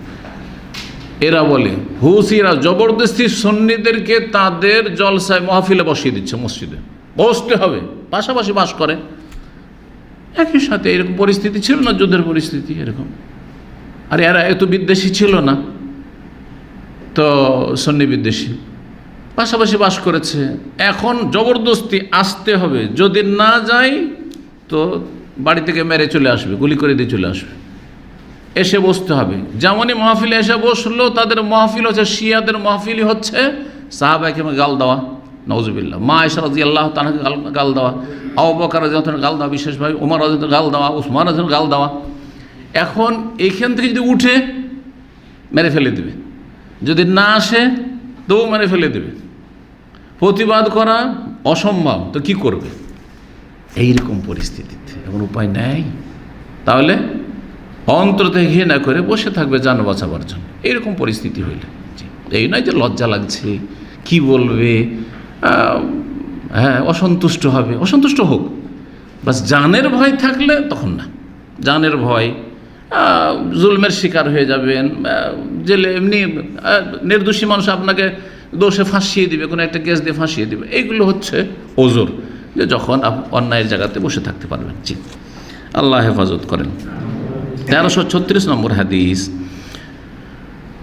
এরা বলে হুসিরা জবরদস্তি সুন্নিদেরকে তাদের জলসায় মাহফিলে বসিয়ে দিচ্ছে, মসজিদে বসতে হবে, পাশাপাশি বাস করে একই সাথে। এরকম পরিস্থিতি ছিল না, যুদ্ধের পরিস্থিতি এরকম, আর এরা এত বিদ্বেষী ছিল না, তো সুন্নি বিদ্বেষী, পাশাপাশি বাস করেছে। এখন জবরদস্তি আসতে হবে, যদি না যায় তো বাড়ি থেকে মেরে চলে আসবে, গুলি করে দিয়ে চলে আসবে, এসে বসতে হবে। যেমনই মাহফিলে এসে বসলো, তাদের মাহফিল হচ্ছে শিয়াদের মাহফিলই হচ্ছে সাহাবাকে গাল দেওয়া, নওজুবিল্লাহ, মা আয়েশা রাদিয়াল্লাহু তাআলাকে গাল দেওয়া, আবু বকর রাদিয়াল্লাহু তাআলাকে গাল দেওয়া, বিশেষভাবে ওমর রাদিয়াল্লাহু তাআলাকে গাল দেওয়া, উসমান রাদিয়াল্লাহু তাআলাকে গাল দেওয়া। এখন এইখান থেকে যদি উঠে মেরে ফেলে দেবে, যদি না আসে তো মেরে ফেলে দেবে, প্রতিবাদ করা অসম্ভব, তো কি করবে এইরকম পরিস্থিতিতে? এখন উপায় নেই, তাহলে অন্তর থেকে ঘৃণা করে বসে থাকবে জান বাঁচাবার জন্য, এইরকম পরিস্থিতি হইলে। এই নয় যে লজ্জা লাগছে, কি বলবে, হ্যাঁ অসন্তুষ্ট হবে, অসন্তুষ্ট হোক, বাস জানের ভয় থাকলে তখন না, জানের ভয়, জুলমের শিকার হয়ে যাবেন, জেলে এমনি নির্দোষী মানুষ আপনাকে দোষে ফাঁসিয়ে দিবে, কোনো একটা কেস দিয়ে ফাঁসিয়ে দিবে, এইগুলো হচ্ছে ওজোর, যে যখন অন্যায়ের জায়গাতে বসে থাকতে পারবেন। জি, আল্লাহ হেফাজত করেন। 1336 নম্বর হাদিস,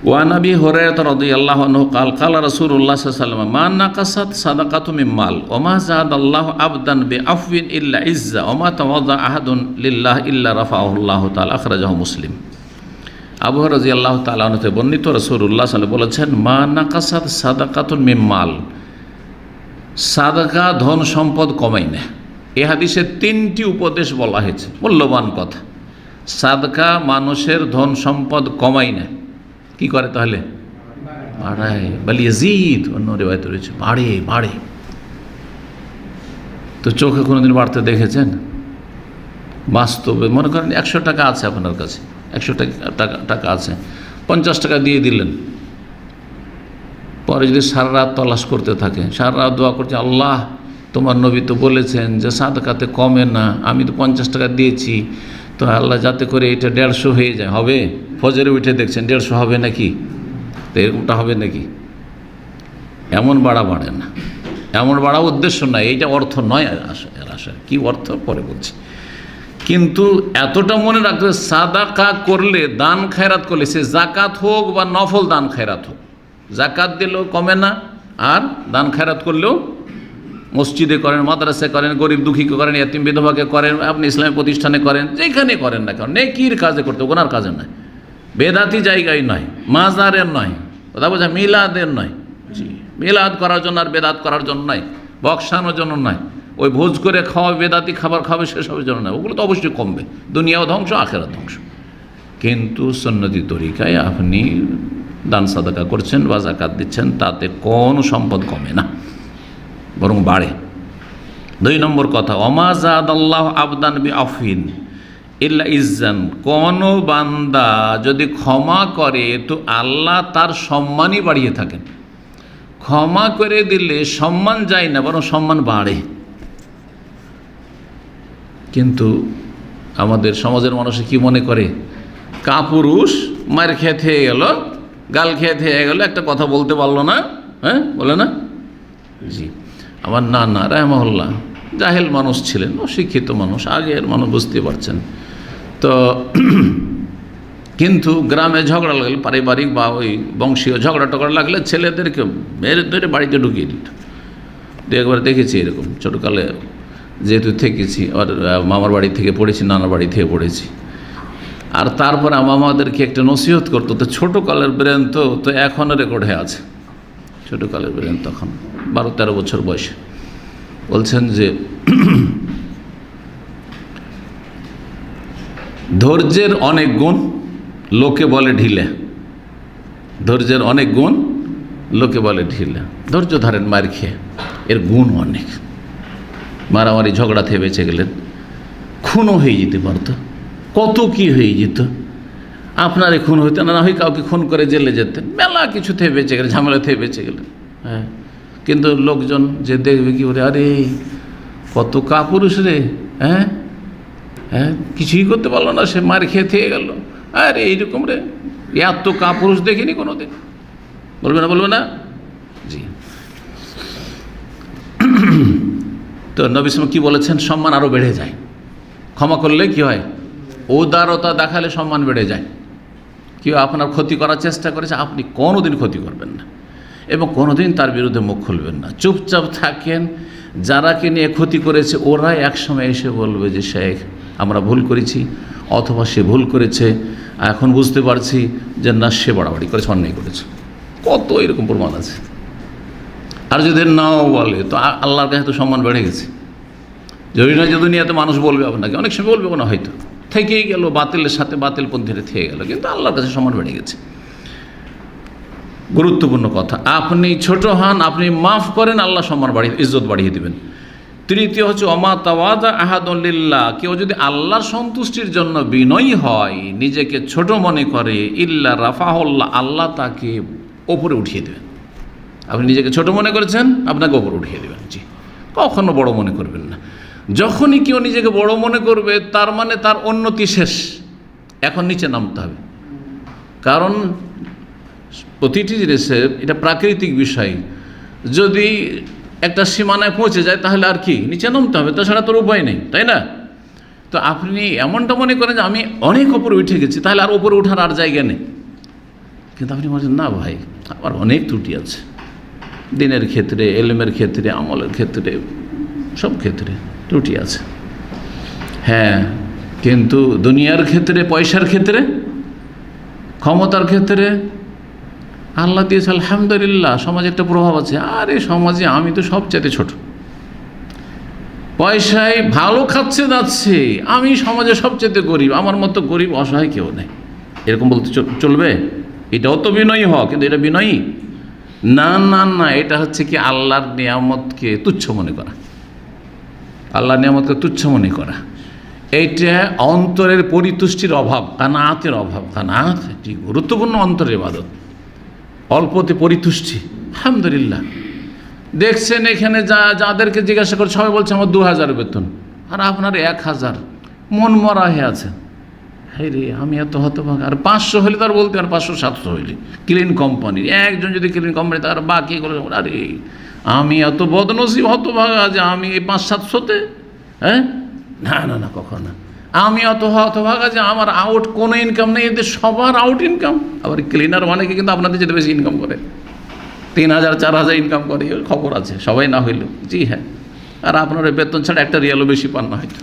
ওয়ান আবি হুরায়রা রাদিয়াল্লাহু আনহু قال قال رسول الله صلى الله عليه وسلم ما نقصت صدقة من مال وما زاد الله عبدا بعفو إلا عزا وما تواضع أحد لله إلا رفعه الله تعالى أخرجه مسلم। আবু হুরায়রা রাদিয়াল্লাহু তাআলা আনহু থেকে বর্ণিত, রাসূলুল্লাহ সাল্লাল্লাহু আলাইহি ওয়াসাল্লাম বলেছেন, মা নাকাসাত সাদাকাতুন মিন মাল, সাদাকা ধন সম্পদ কমায় না। এই হাদিসে 3টি উপদেশ বলা হয়েছে, মূল্যবান কথা। সাদকা মানুষের ধন সম্পদ কমায় না, কি করে তাহলে? বাড়ায়, বল ইয়াজিদ, অন্য রিওয়ায়েত রয়েছে বাড়ে বাড়ে। তো চোখে কোনোদিন বাড়তে দেখেছেন? বাস্তবে মনে করেন 100 টাকা আছে আপনার কাছে, 100 টাকা আছে, 50 টাকা দিয়ে দিলেন, পরে যদি সারা রাত তলাশ করতে থাকে, সারা রাত দোয়া করছে, আল্লাহ তোমার নবী তো বলেছেন যে সাদকাতে কমে না, আমি তো 50 টাকা দিয়েছি, তো আল্লাহ যাতে করে এটা 150 হয়ে যায়। হবে? ফজরে উঠে দেখছেন 150 হবে নাকি? তো এরকমটা হবে নাকি? এমন বাড়া বাড়ে না, এমন বাড়া উদ্দেশ্য নয়, এইটা অর্থ নয়। এর আশা কি অর্থ পরে বলছি। কিন্তু এতটা মনে রাখতে, সাদাকা করলে, দান খায়রাত করলে, সে জাকাত হোক বা নফল দান খায়রাত হোক, জাকাত দিলেও কমে না, আর দান খায়রাত করলেও, মসজিদে করেন, মাদ্রাসায় করেন, গরিব দুঃখীকে করেন, ইয়াতিম বিধবাকে করেন, আপনি ইসলামী প্রতিষ্ঠানে করেন, যেখানে করেন না কেন, নেকির কাজে করতে, ওনার কাজে নয়, বেদাতি জায়গায় নয়, মাজারের নয়, কথা বোঝা, মিলাদের নয়। জি, মিলাদ করার জন্য আর বেদাত করার জন্য নয়, বক্সানোর জন্য নয়, ওই ভোজ করে খাওয়া, বেদাতি খাবার খাবে সেসবের জন্য নয়, ওগুলো তো অবশ্যই কমবে, দুনিয়াও ধ্বংস, আখেরাত ধ্বংস। কিন্তু সুন্নতি তরিকায় আপনি দান সাদাকা করছেন বা যাকাত দিচ্ছেন, তাতে কোনো সম্পদ কমে না, বরং বাড়ে। 2 নম্বর কথা, ওমা যাদাল্লাহু আবদান বিআফিন ইল্লা ইজ্জান, কোন বান্দা যদি ক্ষমা করে তো আল্লাহ তার সম্মানই বাড়িয়ে থাকেন। ক্ষমা করে দিলে সম্মান যায় না, বরং সম্মান বাড়ে। কিন্তু আমাদের সমাজের মানুষে কি মনে করে, কাপুরুষ মার খেয়ে থেকে গেল, গাল খেয়ে থেকে গেল, একটা কথা বলতে পারলো না, হ্যাঁ বলে না। জি, আমার নানা রাহমাহুল্লাহ জাহেল মানুষ ছিলেন, অশিক্ষিত মানুষ, আগের মানুষ, বুঝতে পারছেন তো। কিন্তু গ্রামে ঝগড়া লাগলে, পারিবারিক বা ওই বংশীয় ঝগড়া টগড়া লাগলে ছেলেদেরকে মেরে ধরে বাড়িতে ঢুকিয়ে দিত। একবার দেখেছি এরকম, ছোটোকালে যেহেতু থেকেছি, আর মামার বাড়ি থেকে পড়েছি, নানার বাড়ি থেকে পড়েছি। আর তারপরে আমাদেরকে একটা নসিহত করতো, তো ছোটোকালের ব্রেন তো এখনও রেকর্ড হয়ে আছে, ছোটোকালের ব্রেন তখন 12-13 বছর বয়সে। বলছেন যে ধৈর্যের অনেক গুণ, লোকে বলে ঢিলে। ধৈর্যের অনেক গুণ, লোকে বলে ঢিলে। ধৈর্য ধরেন মার খেয়ে, এর গুণ অনেক। মারামারি ঝগড়া থেকে বেঁচে গেলেন, খুনও হয়ে যেতে পারতো, কত কি হয়ে যেত। আপনারে খুন হইতে না হয়, কাউকে খুন করে জেলে যেতেন, মেলা কিছু থেকে বেঁচে গেলেন, ঝামেলা থেকে বেঁচে গেলেন। হ্যাঁ, কিন্তু লোকজন যে দেখবে কি বলে, আরে কত কাপুরুষ রে, হ্যাঁ হ্যাঁ কিছুই করতে পারলো না, সে মার খেয়ে থেকে গেল, আরে এইরকম রে, এত কাপুরুষ দেখিনি কোনো দিন, বলবে না, বলবে না। জি, তো নবী সাল্লাল্লাহু কি বলেছেন, সম্মান আরও বেড়ে যায়। ক্ষমা করলে কি হয়, উদারতা দেখালে সম্মান বেড়ে যায়। কেউ আপনার ক্ষতি করার চেষ্টা করেছে, আপনি কোনোদিন ক্ষতি করবেন না এবং কোনোদিন তার বিরুদ্ধে মুখ খুলবেন না, চুপচাপ থাকেন। যারাকে নিয়ে ক্ষতি করেছে ওরাই একসময় এসে বলবে যে শেখ আমরা ভুল করেছি, অথবা সে ভুল করেছে, এখন বুঝতে পারছি যে না, সে বাড়াবাড়ি করেছে, অন্যায় করেছে। কত এরকম প্রমাণ আছে। আর যদি নাও বলে তো আল্লাহর কাছে তো সম্মান বেড়ে গেছে। যদি না, যে দুনিয়াতে মানুষ বলবে আপনাকে, অনেক সময় বলবে না, হয়তো থেকেই গেল, বাতিলের সাথে বাতিল পন্থীরা থেকে গেল, কিন্তু আল্লাহর কাছে সম্মান বেড়ে গেছে। গুরুত্বপূর্ণ কথা, আপনি ছোট হন, আপনি মাফ করেন, আল্লাহ সম্মান বাড়িয়ে, ইজ্জত বাড়িয়ে দেবেন। তৃতীয় হচ্ছে ওমা তাওয়াদা আহাদুন লিল্লাহ, কেউ যদি আল্লাহর সন্তুষ্টির জন্য বিনয়ী হয়, নিজেকে ছোট মনে করে, ইল্লা রাফাহুল্লাহ, আল্লাহ তাকে ওপরে উঠিয়ে দেবেন। আপনি নিজেকে ছোট মনে করেছেন, আপনাকে ওপরে উঠিয়ে দেবেন। জি, কখনো বড় মনে করবেন না। যখনই কেউ নিজেকে বড় মনে করবে, তার মানে তার উন্নতি শেষ, এখন নিচে নামতে হবে। কারণ প্রতিটি জিনিসের এটা প্রাকৃতিক বিষয়, যদি একটা সীমানায় পৌঁছে যায় তাহলে আর কি, নিচে নামতে হবে, তাছাড়া তোর উপায় নেই, তাই না? তো আপনি এমনটা মনে করেন যে আমি অনেক ওপরে উঠে গেছি, তাহলে আর ওপরে ওঠার আর জায়গা নেই। কিন্তু আপনি বলছেন না ভাই, আমার অনেক ত্রুটি আছে, দিনের ক্ষেত্রে, এলেমের ক্ষেত্রে, আমলের ক্ষেত্রে, সব ক্ষেত্রে ত্রুটি আছে। হ্যাঁ, কিন্তু দুনিয়ার ক্ষেত্রে, পয়সার ক্ষেত্রে, ক্ষমতার ক্ষেত্রে আল্লাহ দিয়েছে আলহামদুলিল্লাহ, সমাজে একটা প্রভাব আছে। আর এই সমাজে আমি তো সবচেয়ে ছোট, পয়সায় ভালো খাচ্ছে যাচ্ছে, আমি সমাজে সবচেয়ে গরিব, আমার মতো গরিব অসহায় কেউ নেই, এরকম বলতে চলবে? এটাও তো বিনয়ী হওয়া, কিন্তু এটা বিনয়ী না, না না, এটা হচ্ছে কি আল্লাহর নিয়ামতকে তুচ্ছ মনে করা, আল্লাহর নিয়ামতকে তুচ্ছ মনে করা। এইটা অন্তরের পরিতুষ্টির অভাব, কানাতের অভাব। কানাত একটি গুরুত্বপূর্ণ অন্তরের ইবাদত, অল্পতে পরিতুষ্টি। আলহামদুলিল্লাহ, দেখছেন এখানে যাদেরকে জিজ্ঞাসা করে সবাই বলছে আমার 2000 বেতন, আর আপনার 1000, মন মরা হয়ে আছে। হ্যাঁ রে, আমি এত হতভাগা। আর 500 হলে তার বলতে, আর 500-700 হইলে ক্লিন কোম্পানি, একজন যদি ক্লিন কোম্পানি, তার বাকি করে, আরে আমি এত বদনসিব হতভাগা যে আমি এই 500-700-তে, হ্যাঁ না না না, কখন না। আমি অত হতভাগা যে আমার আউট কোনো ইনকাম নেই, এদের সবার আউট ইনকাম। আবার ক্লিনার অনেকে কিন্তু আপনাদের যেতে বেশি ইনকাম করে, 3,000 4,000 ইনকাম করে, খবর আছে, সবাই না হইল। জি হ্যাঁ, আর আপনার বেতন ছাড়া একটা রিয়ালও বেশি পান না হয়তো।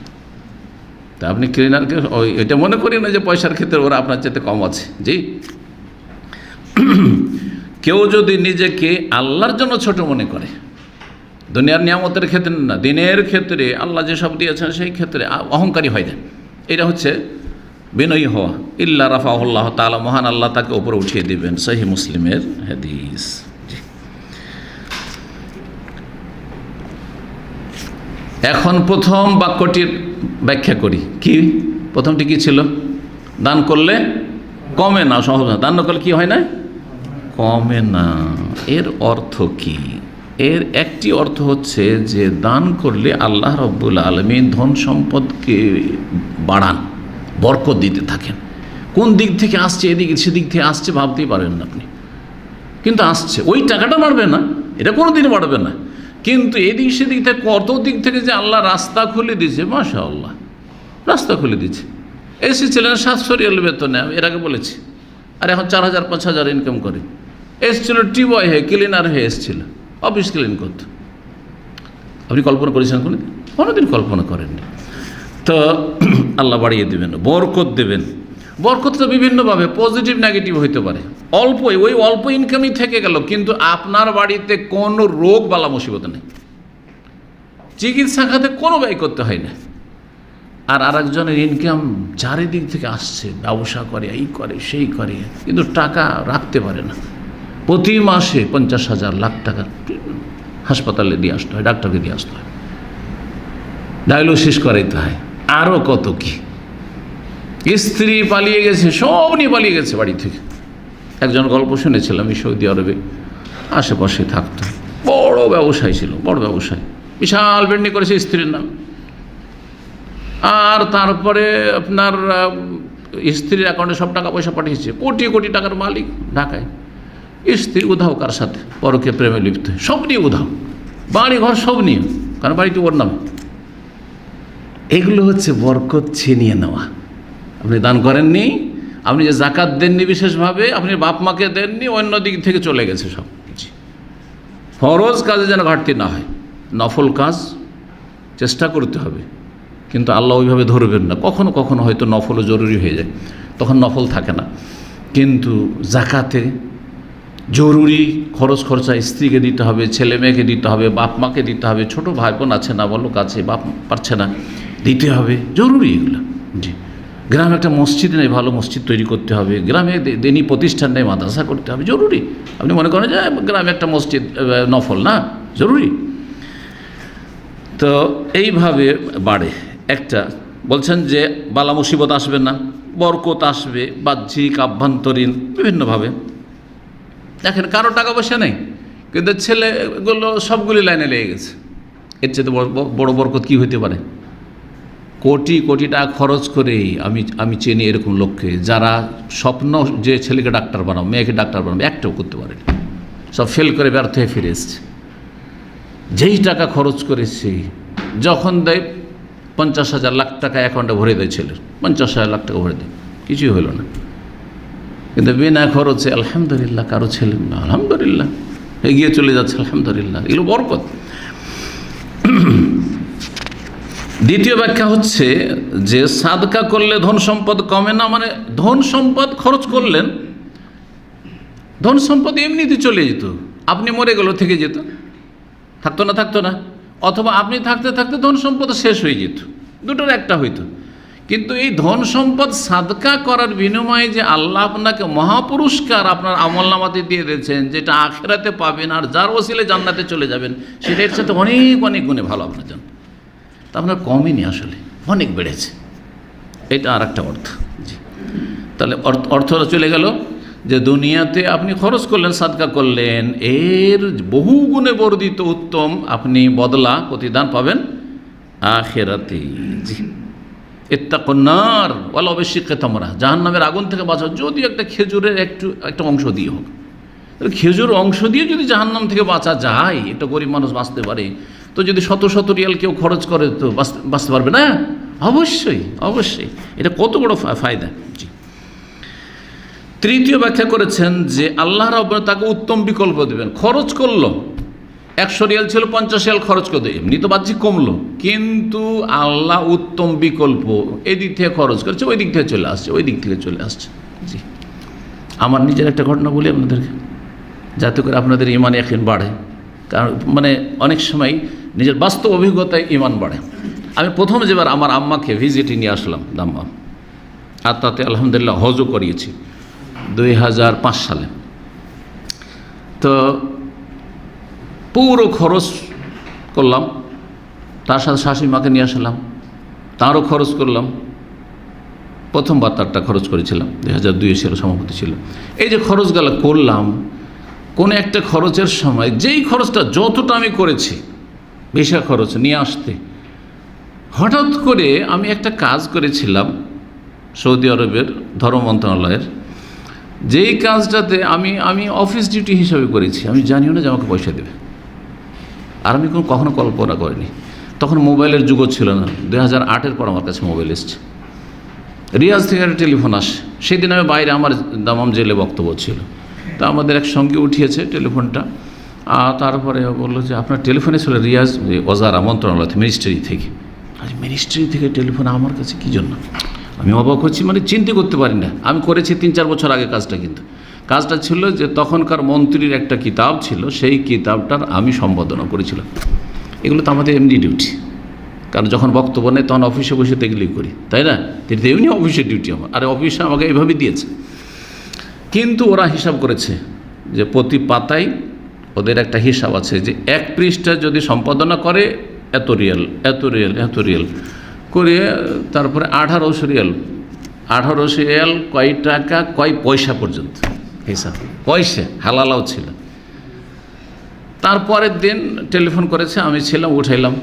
তা আপনি ক্লিনারকে এটা মনে করি না যে পয়সার ক্ষেত্রে ওরা আপনার চেয়ে কম আছে। জি, কেউ যদি নিজেকে আল্লাহর জন্য ছোট মনে করে, দুনিয়ার নিয়ামতের ক্ষেত্রে না, দিনের ক্ষেত্রে আল্লাহ যেসব দিয়েছেন সেই ক্ষেত্রে অহংকারী হয় না, এটা হচ্ছে বিনয়ী হওয়া। ইল্লা রাফাহুল্লাহ তাআলা, মহান আল্লাহ তাকে উপরে উঠিয়ে দিবেন। সহিহ মুসলিমের হাদিস। এখন প্রথম বাক্যটির ব্যাখ্যা করি। কি প্রথমটি কি ছিল? দান করলে কমে না, সহজ না। দান না করলে কি হয় না? কমে না। এর অর্থ কি? এর একটি অর্থ হচ্ছে যে দান করলে আল্লাহ রাব্বুল আলামিন ধন সম্পদকে বাড়ান, বরকত দিতে থাকেন। কোন দিক থেকে আসছে, এদিক সেদিক থেকে আসছে ভাবতেই পারেন না আপনি, কিন্তু আসছে। ওই টাকাটা বাড়বে না, এটা কোনো দিন বাড়বে না, কিন্তু এদিক সেদিক থেকে কত দিক থেকে যে আল্লাহ রাস্তা খুলে দিয়েছে, মাশাআল্লাহ রাস্তা খুলে দিয়েছে। এসেছিলেন 700 রিয়াল বেতনে, আমি এর আগে বলেছি, আর এখন 4,000 5,000 ইনকাম করে। এসেছিল টিবয় হয়ে, ক্লিনার হয়ে এসেছিল, অফিস ক্লিন করত। আপনি কল্পনা করেছেন কোনোদিন কল্পনা করেননি। তো আল্লাহ বাড়িয়ে দেবেন, বরকত দেবেন। বরকত তো বিভিন্নভাবে পজিটিভ নেগেটিভ হইতে পারে। ওই অল্প ইনকামই থেকে গেল, কিন্তু আপনার বাড়িতে কোনো রোগ বালা মুসিবত নেই, চিকিৎসা খাতে কোনো ব্যয় করতে হয় না। আর আরেকজনের ইনকাম চারিদিক থেকে আসছে, ব্যবসা করে, এই করে সেই করে, কিন্তু টাকা রাখতে পারে না। প্রতি মাসে 50,000 লাখ টাকা হাসপাতালে দিয়ে আসতে হয়, ডাক্তারকে দিয়ে আসতে হয়, ডায়ালিসিস করাইতে হয়, আরও কত কি। স্ত্রী পালিয়ে গেছে, সব নিয়ে পালিয়ে গেছে বাড়ি থেকে। একজন গল্প শুনেছিলাম, সৌদি আরবে আশেপাশে থাকতো, বড় ব্যবসায়ী ছিল, বড় ব্যবসায়ী, বিশাল বিল্ডিং করেছে স্ত্রীর নাম। আর তারপরে আপনার স্ত্রীর অ্যাকাউন্টে সব টাকা পয়সা পাঠিয়েছে, কোটি কোটি টাকার মালিক ঢাকায়। স্ত্রী উধাও, কার সাথে পরকে প্রেমে লিপ্ত, সব নিয়ে উধাও, বাড়ি ঘর সব নিয়ে, কারণ বাড়িটি ওর নামে। এগুলো হচ্ছে বরকত ছিনিয়ে নেওয়া। আপনি দান করেননি, আপনি যে জাকাত দেননি বিশেষভাবে, আপনি বাপ মাকে দেননি, অন্য দিক থেকে চলে গেছে সব কিছু। ফরজ কাজে যেন ঘাটতি না হয়, নফল কাজ চেষ্টা করতে হবে, কিন্তু আল্লাহ ওইভাবে ধরবেন না। কখনো কখনো হয়তো নফলও জরুরি হয়ে যায়, তখন নফল থাকে না। কিন্তু জাকাতে জরুরি খরচ খরচা স্ত্রীকে দিতে হবে, ছেলে মেয়েকে দিতে হবে, বাপ মাকে দিতে হবে, ছোটো ভাই বোন আছে, না বলো কাছে, বাপ পারছে না, দিতে হবে, জরুরি এগুলো। জি, গ্রামে একটা মসজিদ নেই, ভালো মসজিদ তৈরি করতে হবে, গ্রামে দিনী প্রতিষ্ঠান নেই, মাদ্রাসা করতে হবে, জরুরি। আপনি মনে করেন যে গ্রামে একটা মসজিদ নফল না, জরুরি। তো এইভাবে বাড়ে। একটা বলছেন যে বালা মুসিবত আসবে না, বরকত আসবে, বাহ্যিক আভ্যন্তরীণ বিভিন্নভাবে। দেখেন কারো টাকা পয়সা নেই, কিন্তু ছেলেগুলো সবগুলি লাইনে লেগে গেছে। এর চেয়ে বড় বরকত কী হইতে পারে? কোটি কোটি টাকা খরচ করেই আমি চিনি এরকম লোককে, যারা স্বপ্ন যে ছেলেকে ডাক্তার বানাবো, মেয়েকে ডাক্তার বানাবো, একটাও করতে পারেনি, সব ফেল করে ব্যর্থ হয়ে ফিরে এসছে। যেই টাকা খরচ করেছে, যখন দেয় 50,000 লাখ টাকা অ্যাকাউন্টে ভরে দেয় ছেলের, 50,000 লাখ টাকা ভরে দেয়, কিছুই হলো না। কিন্তু বিনা খরচে আলহামদুলিল্লাহ, কারো ছেলে না আলহামদুলিল্লাহ এগিয়ে চলে যাচ্ছে, আলহামদুলিল্লাহ, এগুলো বরকত। দ্বিতীয় ব্যাখ্যা হচ্ছে যে সাদকা করলে ধন সম্পদ কমে না, মানে ধন সম্পদ খরচ করলেন, ধন সম্পদ এমনিতে চলে যেত, আপনি মরে গেল থেকে যেত, থাকতো না, অথবা আপনি থাকতে থাকতে ধন সম্পদ শেষ হয়ে যেত, দুটোর একটা হইতো। কিন্তু এই ধন সম্পদ সাদকা করার বিনিময়ে যে আল্লাহ আপনাকে মহাপুরস্কার আপনার আমলনামাতে দিয়ে দিয়েছেন, যেটা আখিরাতে পাবেন, আর যার ওসিলে জান্নাতে চলে যাবেন, সেটা এর সাথে অনেক অনেক গুণে ভালো আপনার জন্য। তা আপনার কমেনি, আসলে অনেক বেড়েছে, এটা আর একটা অর্থ। জি, তাহলে অর্থটা চলে গেল যে দুনিয়াতে আপনি খরচ করলেন, সাদকা করলেন, এর বহু গুণে বর্ধিত উত্তম আপনি বদলা প্রতিদান পাবেন আখিরাতে। জি, ইত্তাকুন্নার ওয়ালাউ বিশিক্কি তামরা, জাহান্নামের আগুন থেকে বাঁচাও, যদি একটা খেজুরের একটা অংশ দিয়ে হোক। খেজুর অংশ দিয়ে যদি জাহান্নাম থেকে বাঁচা যায়, একটা গরিব মানুষ বাঁচতে পারে, তো যদি শত শত রিয়াল কেউ খরচ করে তো বাঁচতে পারবে না? অবশ্যই অবশ্যই, এটা কত বড় ফায়দা। জি। তৃতীয় ব্যাখ্যা করেছেন যে আল্লাহ রাব্বুল তাকে উত্তম বিকল্প দেবেন। খরচ করলো 100 রিয়াল ছিল, 50 রিয়াল খরচ করে দেয়, এমনি তো বাহ্যিক কমলো, কিন্তু আল্লাহ উত্তম বিকল্প এই দিক থেকে খরচ করেছে, ওই দিক থেকে চলে আসছে, ওই দিক থেকে চলে আসছে। জি। আমার নিজের একটা ঘটনা বলি আপনাদেরকে, যাতে করে আপনাদের ইমান ইয়াকিন বাড়ে। কারণ মানে অনেক সময় নিজের বাস্তব অভিজ্ঞতায় ইমান বাড়ে। আমি প্রথম যেবার আমার আম্মাকে ভিজিটে নিয়ে আসলাম দাম্মাম, আর তাতে আলহামদুলিল্লাহ হজও করিয়েছি 2005 সালে। তো পুরো খরচ করলাম, তার সাথে শাশুড়ি মাকে নিয়ে আসলাম, তারও খরচ করলাম। প্রথমবার তারটা খরচ করেছিলাম, 2002 ছিল, সমাপতি ছিল। এই যে খরচগুলো করলাম, কোনো একটা খরচের সময় যেই খরচটা যতটা আমি করেছি ভিসা খরচ নিয়ে আসতে, হঠাৎ করে আমি একটা কাজ করেছিলাম সৌদি আরবের ধর্ম মন্ত্রণালয়ের, যেই কাজটাতে আমি অফিস ডিউটি হিসাবে করেছি, আমি জানিও না যে আমাকে পয়সা দেবে, আর আমি কখনো কল্পনা করিনি। তখন মোবাইলের যুগও ছিল না, 2008-এর পর আমার কাছে মোবাইল এসছে। রিয়াজ থেকে একটা টেলিফোন আসে, সেদিন আমি বাইরে আমার দামাম জেলে বক্তব্য ছিল, তা আমাদের এক সঙ্গে উঠিয়েছে টেলিফোনটা, তারপরে বললো যে আপনার টেলিফোনে ছিল রিয়াজ ওজারা মন্ত্রণালয় থেকে, মিনিস্ট্রি থেকে। আজ মিনিস্ট্রি থেকে টেলিফোন আমার কাছে কী জন্য? আমি অবাক হচ্ছি, মানে চিন্তা করতে পারি না। আমি করেছি 3-4 বছর আগে কাজটা, কিন্তু কাজটা ছিল যে তখনকার মন্ত্রীর একটা কিতাব ছিল, সেই কিতাবটার আমি সম্পাদনা করেছিলাম। এগুলো তো আমাদের এমনি ডিউটি, কারণ যখন বক্তব্য নেই তখন অফিসে বসে তো এগুলোই করি, তাই না? এমনি অফিসের ডিউটি আমার, আর অফিসে আমাকে এইভাবে দিয়েছে। কিন্তু ওরা হিসাব করেছে যে প্রতি পাতায় ওদের একটা হিসাব আছে যে 1 পৃষ্ঠা যদি সম্পাদনা করে এত রিয়াল, এত রিয়াল, এত রিয়াল করে, তারপরে 1800 রিয়াল, 1800 রিয়াল কয় টাকা কয় পয়সা পর্যন্ত হিসাব, পয়সা হালালাও ছিল। তারপরের দিন টেলিফোন করেছে, আমি ছিলাম, উঠাইলাম,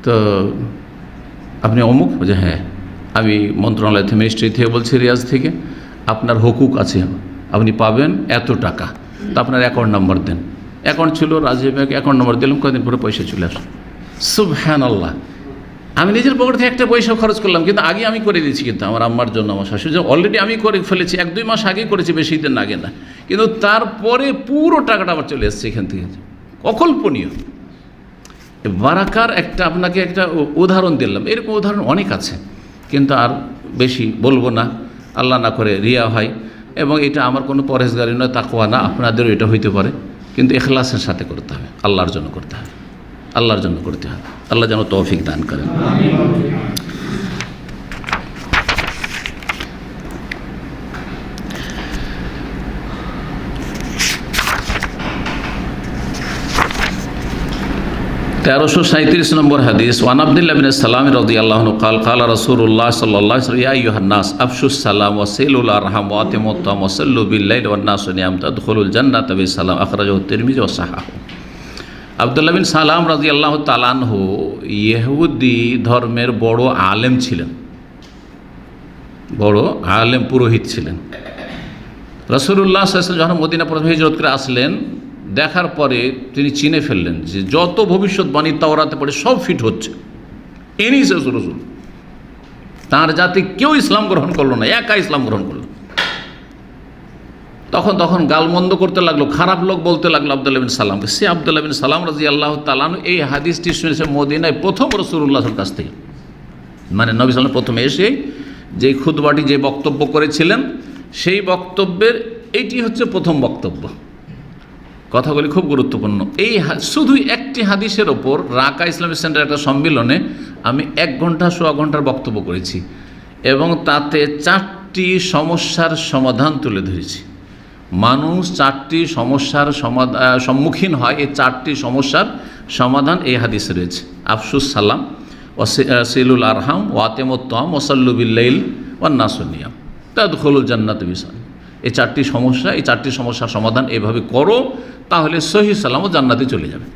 তো আপনি অমুক? বলছে হ্যাঁ, আমি মন্ত্রণালয় থেকে, মিনিস্ট্রি থেকে বলছি, রিয়াজ থেকে, আপনার হুকুক আছে, আপনি পাবেন এত টাকা, তো আপনার অ্যাকাউন্ট নাম্বার দেন। অ্যাকাউন্ট ছিল রাজীব ব্যাংক, অ্যাকাউন্ট নাম্বার দিলাম, কয়েকদিন পরে পয়সা চলে আসে। সুবহানাল্লাহ, আমি নিজের পকেট থেকে একটা পয়সা খরচ করলাম, কিন্তু আগে আমি করে দিয়েছি, কিন্তু আমার আম্মার জন্য, আমার শাশুড়ির জন্য অলরেডি আমি করে ফেলেছি, 1-2 মাস আগেই করেছি, বেশি দিন আগে না, কিন্তু তারপরে পুরো টাকাটা আবার চলে এসছে এখান থেকে। অকল্পনীয় বারাকার একটা আপনাকে একটা উদাহরণ দিলাম, এরকম উদাহরণ অনেক আছে, কিন্তু আর বেশি বলবো না, আল্লাহ না করে রিয়া হয়। এবং এটা আমার কোনো পরহেজগারি নয়, তাকওয়া না, আপনাদেরও এটা হইতে পারে, কিন্তু ইখলাসের সাথে করতে হবে, আল্লাহর জন্য করতে হবে, আল্লাহর জন্য করতে হবে। আল্লাহ যেন তৌফিক দান করেন। তেরোশো 37 নম্বর হাদিস, ওয়ান আব্দুল্লাহ বিন সালাম রাদিয়াল্লাহু আনহু قال قال رسول الله صلى الله عليه وسلم يا ايها الناس افشوا السلام وصلوا الارحام واتموا الطعام وصلوا بالليل والناس نيام تدخلوا الجنة بالسلام اخرجه الترمذي وصححه। আব্দুল্লাহ বিন সালাম রাদিয়াল্লাহু তাআলা আনহু ইহুদি ধর্মের বড় আলেম ছিলেন, বড় আলেম পুরোহিত ছিলেন। রাসূলুল্লাহ সাল্লাল্লাহু আলাইহি ওয়াসাল্লাম যখন মদিনা প্রথমে হিজরত করে আসলেন, দেখার পরে তিনি চিনে ফেললেন যে যত ভবিষ্যৎবাণী তাওরাতে পড়ে সব ফিট হচ্ছে, ইনি শেষ রাসূল। তার জাতি কেউ ইসলাম গ্রহণ করলো না, একা ইসলাম গ্রহণ করলো। তখন গালমন্দ করতে লাগলো, খারাপ লোক বলতে লাগলো আব্দুল্লাহ বিন সালামকে। সে আব্দুল্লাহ বিন সালাম রাদিয়াল্লাহু তাআলা আনহু এই হাদিসটি শুনেছে মদিনায় প্রথম রাসূলুল্লাহর কাছ থেকে, মানে নবী সাল্লাল্লাহু আলাইহি ওয়াসাল্লাম প্রথমে এসে যে খুতবাটি, যে বক্তব্য করেছিলেন, সেই বক্তব্যের এইটি হচ্ছে প্রথম বক্তব্য। কথাগুলি খুব গুরুত্বপূর্ণ। এই শুধু একটি হাদিসের ওপর রাকা ইসলামিক সেন্টার একটা সম্মেলনে আমি 1 ঘন্টা সোয়া ঘন্টার বক্তব্য করেছি, এবং তাতে 4টি সমস্যার সমাধান তুলে ধরেছি। মানুষ 4টি সমস্যার সম্মুখীন হয়, এই 4টি সমস্যার সমাধান এই হাদিসে রয়েছে। আফসুস সালাম, ওয়াসিলুল আরহাম, ওয়াতিমুত তাম, ওয়াসাল্লু বিল্লাইল ওয়ান নাসু নিয়াম তাদখুলুল জান্নাতা বিসালাম। এই 4টি সমস্যা, এই 4টি সমস্যার সমাধান এভাবে করো, তাহলে সহি সালামও জান্নাতে চলে যাবে।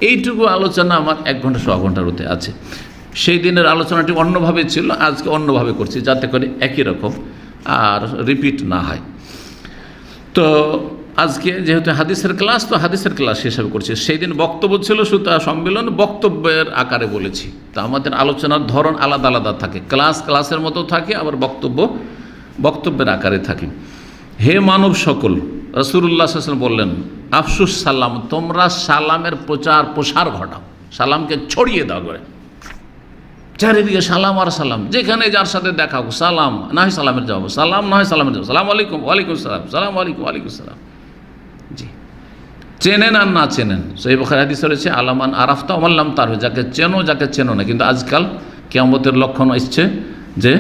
এইটুকু আলোচনা আমার 1 ঘন্টা সোয়া ঘন্টার হতে আছে। সেই দিনের আলোচনাটি অন্যভাবে ছিল, আজকে অন্যভাবে করছি, যাতে করে একই রকম আর রিপিট না হয়। তো আজকে যেহেতু হাদিসের ক্লাস, তো হাদিসের ক্লাস হিসাবে করছি। সেই দিন বক্তব্য ছিল সুতা সম্মেলন, বক্তব্যের আকারে বলেছি। তো আমাদের আলোচনার ধরন আলাদা আলাদা থাকে, ক্লাসের মতো থাকে, আবার বক্তব্যের আকারে থাকে। হে মানব সকল, রাসূলুল্লাহ সাল্লাল্লাহু আলাইহি ওয়াসাল্লাম বললেন, আফসুস সালাম, তোমরা সালামের প্রসার ঘটাও, সালামকে ছড়িয়ে দাও করে, চারিদিকে সালাম আর সালাম, যেখানে যার সাথে দেখা হোক সালাম, না হয় সালামের জবাব সালাম, না হয় সালামের জবাব সালাম আলাইকুম, ওয়ালাইকুম সালাম, সালাম আলাইকুম, ওয়ালাইকুম সালাম। জি, চেনেন আর না চেনেন, সহিহ বুখারী হাদিস রয়েছে, আলামান আরাফতা ওয়া লাম তারফ, যাকে চেনো যাকে চেনো না। কিন্তু আজকাল কিয়ামতের লক্ষণ এসছে যে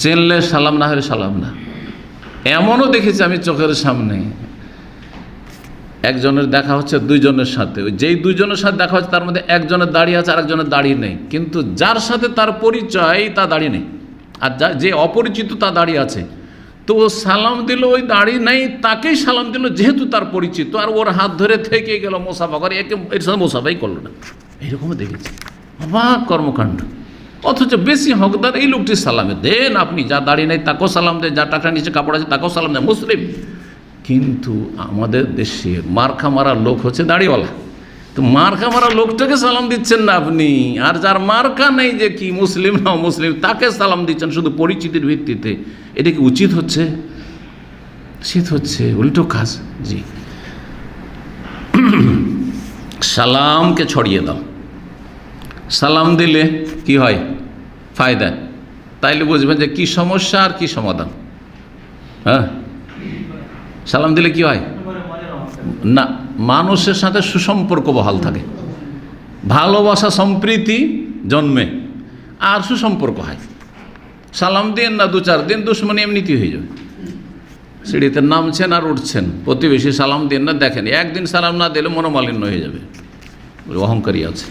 চেনলে সালাম, না হলে সালাম না। এমনও দেখেছি আমি চোখের সামনে, একজনের দেখা হচ্ছে দুইজনের সাথে, যেই দুইজনের সাথে দেখা হচ্ছে তার মধ্যে একজনের দাড়ি আছে আর একজনের দাড়ি নেই, কিন্তু যার সাথে তার পরিচয় তা দাড়ি নেই, আর যে অপরিচিত তা দাড়ি আছে। তো ও সালাম দিল, ওই দাড়ি নেই তাকেই সালাম দিল যেহেতু তার পরিচিত, আর ওর হাত ধরে থেকে গেল মোসাফা করে, এর সাথে মোসাফাই করলো না। এইরকমও দেখেছি, অবাক কর্মকাণ্ড। অথচ বেশি হকদার এই লোকটি সালামে দেন, আপনি যা দাড়ি নেই তাকেও সালাম দেন, যা টাকা নিচে কাপড় আছে তাকেও সালাম দেন, মুসলিম। কিন্তু আমাদের দেশে মার্কা মারা লোক হচ্ছে দাড়িওয়ালা, তো মার্কা মারা লোকটাকে সালাম দিচ্ছেন না আপনি, আর যার মার্কা নেই যে কি মুসলিম না মুসলিম তাকে সালাম দিচ্ছেন শুধু পরিচিতির ভিত্তিতে। এটা কি উচিত হচ্ছে? উচিত হচ্ছে উল্টো কাজ। জি, সালামকে ছড়িয়ে দাও। সালাম দিলে কি হয়? ফায়দা। তাইলে বুঝবেন যে কি সমস্যা আর কি সমাধান। হ্যাঁ, সালাম দিলে কি হয় না, মানুষের সাথে সুসম্পর্ক বহাল থাকে, ভালোবাসা সম্প্রীতি জন্মে, আর সুসম্পর্ক হয়। সালাম দিন না, 2-4 দিন দুশ্মনী এমনিতেই হয়ে যাবে। সিঁড়িতে নামছেন আর উঠছেন, প্রতিবেশী সালাম দিন না, দেখেন একদিন সালাম না দিলে মনোমালিন্য হয়ে যাবে, অহংকারী আছে,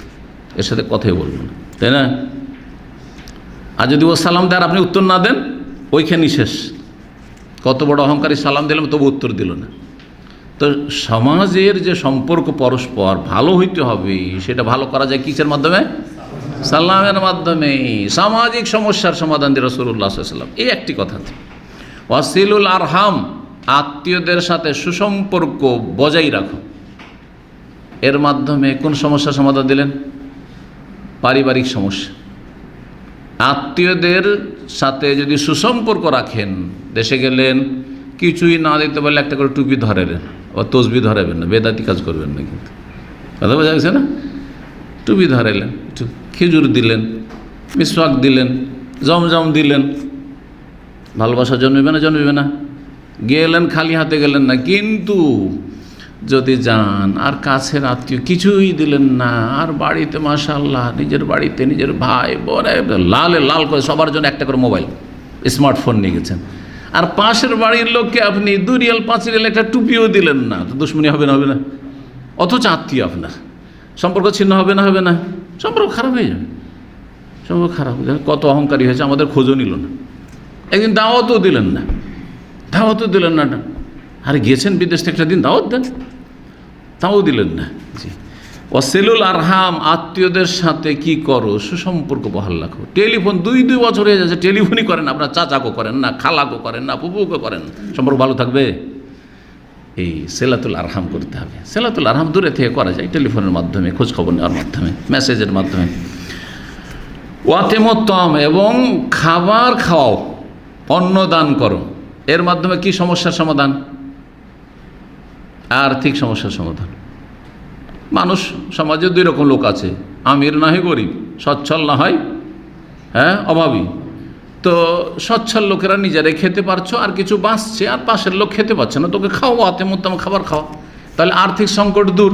এর সাথে কথাই বলবেন না, তাই না? আর যদি ও সালাম দেয় আর আপনি উত্তর না দেন, ওইখানেই শেষ। কত বড় অহংকারী, সালাম দিলাম তবু উত্তর দিল না। তো সমাজের যে সম্পর্ক পরস্পর ভালো হইতে হবে, সেটা ভালো করা যায় কিসের মাধ্যমে? সালামের মাধ্যমে। সামাজিক সমস্যার সমাধান দিয়ে রাসূলুল্লাহ সাল্লাল্লাহু আলাইহি ওয়াসাল্লাম এই একটি কথা। ওয়াসিলুল আরহাম, আত্মীয়দের সাথে সুসম্পর্ক বজায় রাখো। এর মাধ্যমে কোন সমস্যার সমাধান দিলেন? পারিবারিক সমস্যা। আত্মীয়দের সাথে যদি সুসম্পর্ক রাখেন, দেশে গেলেন কিছুই না দিতে পারলে একটা করে টুপি ধরালেন, আবার তসবি ধরাবেন না, বেদাতি কাজ করবেন না, কিন্তু কথা বোঝা গেছে না? টুপি ধরাইলেন, একটু খেজুর দিলেন, মিসওয়াক দিলেন, জমজম দিলেন, ভালোবাসা জন্মবে না? জন্মবে না? গেলেন খালি হাতে গেলেন না, কিন্তু যদি যান আর কাছের আত্মীয় কিছুই দিলেন না, আর বাড়িতে মাশাআল্লাহ নিজের বাড়িতে নিজের ভাই বোন লালে লাল করে সবার জন্য একটা করে মোবাইল স্মার্টফোন নিয়ে গেছেন, আর পাশের বাড়ির লোককে আপনি 2 রিয়াল 5 রিয়াল একটা টুপিও দিলেন না, তো দুশ্মনী হবে না? হবে না? অথচ আত্মীয় আপনার, সম্পর্ক ছিন্ন হবে না? হবে না? সম্পর্ক খারাপ হয়ে যাবে, সম্পর্ক খারাপ হয়ে যাবে। কত অহংকারী হয়েছে, আমাদের খোঁজও নিল না, একদিন দাওয়াতও দিলেন না, আরে গিয়েছেন বিদেশ থেকে, একটা দিন দাওয়াত দেন, তাও দিলেন না। জি, ওয়াসিলুল আরহাম, আত্মীয়দের সাথে কি করো? সুসম্পর্ক বহাল রাখো। টেলিফোন 2 বছর হয়ে যাচ্ছে, টেলিফোনই করেন, আপনার চাচাকে করেন না, খালাকে করেন না, ফুপুকে করেন, সম্পর্ক ভালো থাকবে? এই সিলাতুল আরহাম করতে হবে। সিলাতুল আরহাম দূরে থেকে করা যায়, টেলিফোনের মাধ্যমে, খোঁজখবর নেওয়ার মাধ্যমে, মেসেজের মাধ্যমে। ওয়াতিমুত্তাম, এবং খাবার খাওয়াও, অন্ন দান করো। এর মাধ্যমে কি সমস্যার সমাধান? আর্থিক সমস্যার সমাধান। মানুষ সমাজে 2 রকম লোক আছে, আমির না হয় গরিব, সচ্ছল না হয় অভাবী। তো সচ্ছল লোকেরা নিজেরাই খেতে পারছো, আর কিছু বাঁচছে, আর পাশের লোক খেতে পারছে না, তোকে খাওয়া, আতিমুত্তম খাবার খাওয়া, তাহলে আর্থিক সংকট দূর।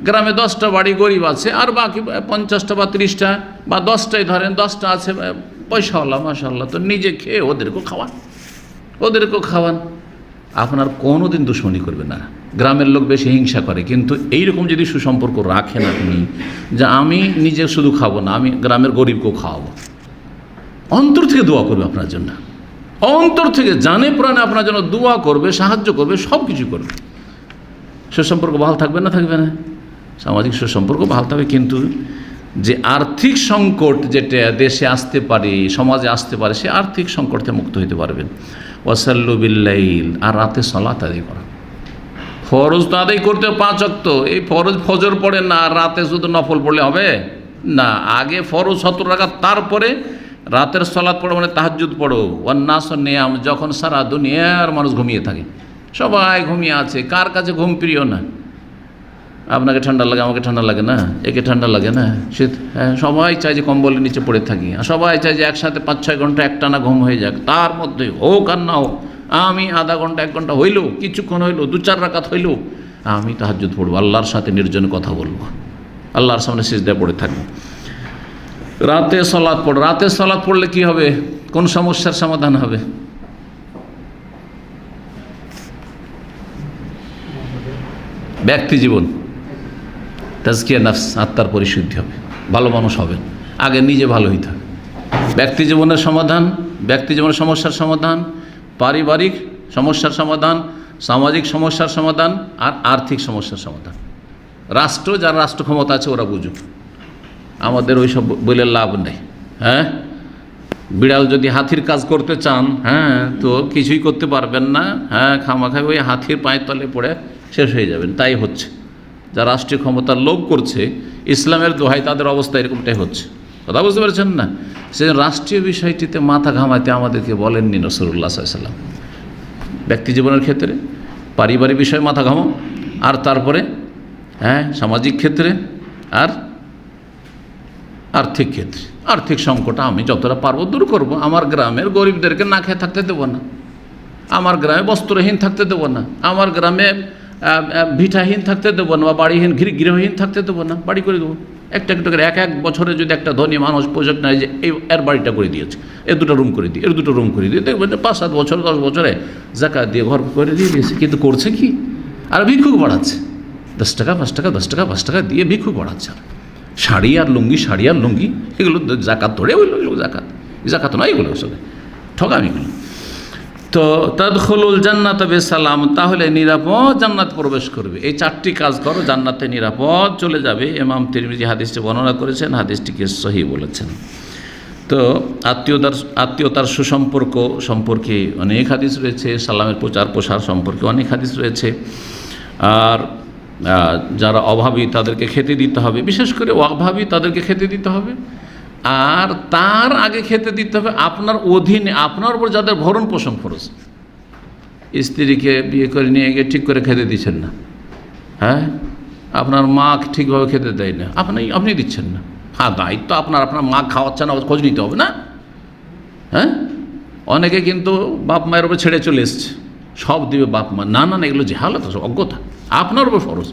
গ্রামে 10টা বাড়ি গরিব আছে, আর বাকি 50টা বা 30টা বা 10টাই ধরেন, 10টা আছে পয়সাওয়ালা মাশাআল্লাহ, তো নিজে খেয়ে ওদেরকেও খাওয়ান। আপনার কোনো দিন দুশ্মনী করবে না। গ্রামের লোক বেশি হিংসা করে, কিন্তু এইরকম যদি সুসম্পর্ক রাখেন আপনি, যে আমি নিজে শুধু খাবো না, আমি গ্রামের গরিবকেও খাওয়াবো, অন্তর থেকে দোয়া করবে আপনার জন্য, অন্তর থেকে জানে প্রাণে আপনার জন্য দোয়া করবে, সাহায্য করবে, সব কিছু করবে। সুসম্পর্ক বহাল থাকবে না? থাকবে না? সামাজিক সুসম্পর্ক বহাল থাকবে, কিন্তু যে আর্থিক সংকট যেটা দেশে আসতে পারে, সমাজে আসতে পারে, সে আর্থিক সংকট থেকে মুক্ত হতে পারবেন। ওয়াসাল্লু বিল্লাইল, আর রাতে সালাত আদায় করা। ফরজ তো আদায় করতে 5 ওয়াক্ত, এই ফরজ ফজর পড়ে না, আর রাতে শুধু নফল পড়লে হবে না। আগে ফরজ 70 রাকাত, তারপরে রাতের সালাত পড়ো, মানে তাহাজ্জুদ পড়ো। ওয়ান্নাস নিয়াম, যখন সারা দুনিয়ার মানুষ ঘুমিয়ে থাকে, সবাই ঘুমিয়ে আছে, কার কাছে ঘুম প্রিয় না? আপনাকে ঠান্ডা লাগে, আমাকে ঠান্ডা লাগে না, একে ঠান্ডা লাগে না, শীত, হ্যাঁ, সবাই চায় যে কম্বলের নিচে পড়ে থাকি, আর সবাই চায় যে একসাথে 5-6 ঘন্টা একটানা ঘুম হয়ে যাক। তার মধ্যে হোক আর না হোক, আমি আধা ঘন্টা 1 ঘন্টা হইলো, কিছুক্ষণ হইলো, 2-4 রাকাত হইলো, আমি তাহাজ্জুদ পড়বো, আল্লাহর সাথে নির্জনে কথা বলবো, আল্লাহর সামনে সিজদায় পড়ে থাকবো। রাতে সালাত পড়ো। রাতে সালাত পড়লে কি হবে? কোন সমস্যার সমাধান হবে? ব্যক্তি জীবন, তাজকিয়া নফস, আত্মার পরিশুদ্ধি হবে, ভালো মানুষ হবেন। আগে নিজে ভালো হইতে হবে। ব্যক্তি জীবনের সমাধান, ব্যক্তি জীবনের সমস্যার সমাধান, পারিবারিক সমস্যার সমাধান, সামাজিক সমস্যার সমাধান, আর আর্থিক সমস্যার সমাধান। রাষ্ট্র, যার রাষ্ট্র ক্ষমতা আছে ওরা বুঝুক, আমাদের ওই সব বলে লাভ নেই। হ্যাঁ, বিড়াল যদি হাতির কাজ করতে চান, হ্যাঁ, তো কিছুই করতে পারবেন না। হ্যাঁ, খামাখা ওই হাতির পায়ের তলে পড়ে শেষ হয়ে যাবেন। তাই হচ্ছে, যারা রাষ্ট্রীয় ক্ষমতার লোভ করছে, ইসলামের দোহাই, তাদের অবস্থা এরকমটাই হচ্ছে। কথা বুঝতে পারছেন না? সে রাষ্ট্রীয় বিষয়টিতে মাথা ঘামাইতে আমাদেরকে বলেননি রাসূলুল্লাহ সাল্লাল্লাহু আলাইহি ওয়াসাল্লাম। ব্যক্তি জীবনের ক্ষেত্রে, পারিবারিক বিষয়ে মাথা ঘামাও, আর তারপরে হ্যাঁ সামাজিক ক্ষেত্রে, আর আর্থিক ক্ষেত্রে। আর্থিক সংকট আমি যতটা পারবো দূর করব। আমার গ্রামের গরিবদেরকে না খেয়ে থাকতে দেবো না, আমার গ্রামে বস্ত্রহীন থাকতে দেবো না, আমার গ্রামে ভিটাহীন থাকতে দেবো না, বা বাড়িহীন গৃহহীন থাকতে দেবো না, বাড়ি করে দেবো। একটা একটা করে এক বছরে যদি একটা ধনী মানুষ প্রজেক্ট নেয় যে এর বাড়িটা করে দিয়েছে, এর 2টা রুম করে দিই, এর 2টো রুম করে দিই, দেখবেন 5-7 বছর 10 বছরে জাকাত দিয়ে ঘর করে দিয়ে দিয়েছে। কিন্তু করছে কি? আর ভিক্ষুক বাড়াচ্ছে, 10 টাকা 5 টাকা 10 টাকা 5 টাকা দিয়ে ভিক্ষুক বাড়াচ্ছে। আর শাড়ি আর লুঙ্গি এগুলো জাকাত ধরে ওইগুলো, এগুলো জাকাত নয়, এগুলো আসলে ঠকামিগুলো। তো তাদখুলুল জান্নাত বিসালাম, তাহলে নিরাপদ জান্নাত প্রবেশ করবে। এই 4টি কাজ করো, জান্নাতে নিরাপদ চলে যাবে। ইমাম তিরমিজি হাদিসটি বর্ণনা করেছেন, হাদিসটিকে সহিহ বলেছেন। তো আত্মীয়তার সুসম্পর্ক সম্পর্কে অনেক হাদিস রয়েছে, সালামের প্রচার প্রসার সম্পর্কে অনেক হাদিস রয়েছে। আর যারা অভাবী তাদেরকে খেতে দিতে হবে, বিশেষ করে অভাবী তাদেরকে খেতে দিতে হবে। আর তার আগে খেতে দিতে হবে আপনার অধীনে, আপনার উপর যাদের ভরণ পোষণ খরচ। স্ত্রীকে বিয়ে করে নিয়ে গিয়ে ঠিক করে খেতে দিচ্ছেন না, হ্যাঁ, আপনার মা ঠিকভাবে খেতে দেয় না, আপনি দিচ্ছেন না। হ্যাঁ, দায়িত্ব আপনার মা খাওয়াচ্ছেন, খোঁজ নিতে হবে না? হ্যাঁ, অনেকে কিন্তু বাপ মায়ের উপর ছেড়ে চলে এসছে, সব দিবে বাপ মা। না, এগুলো জেহালত, অজ্ঞতা। আপনার উপর ফরজ,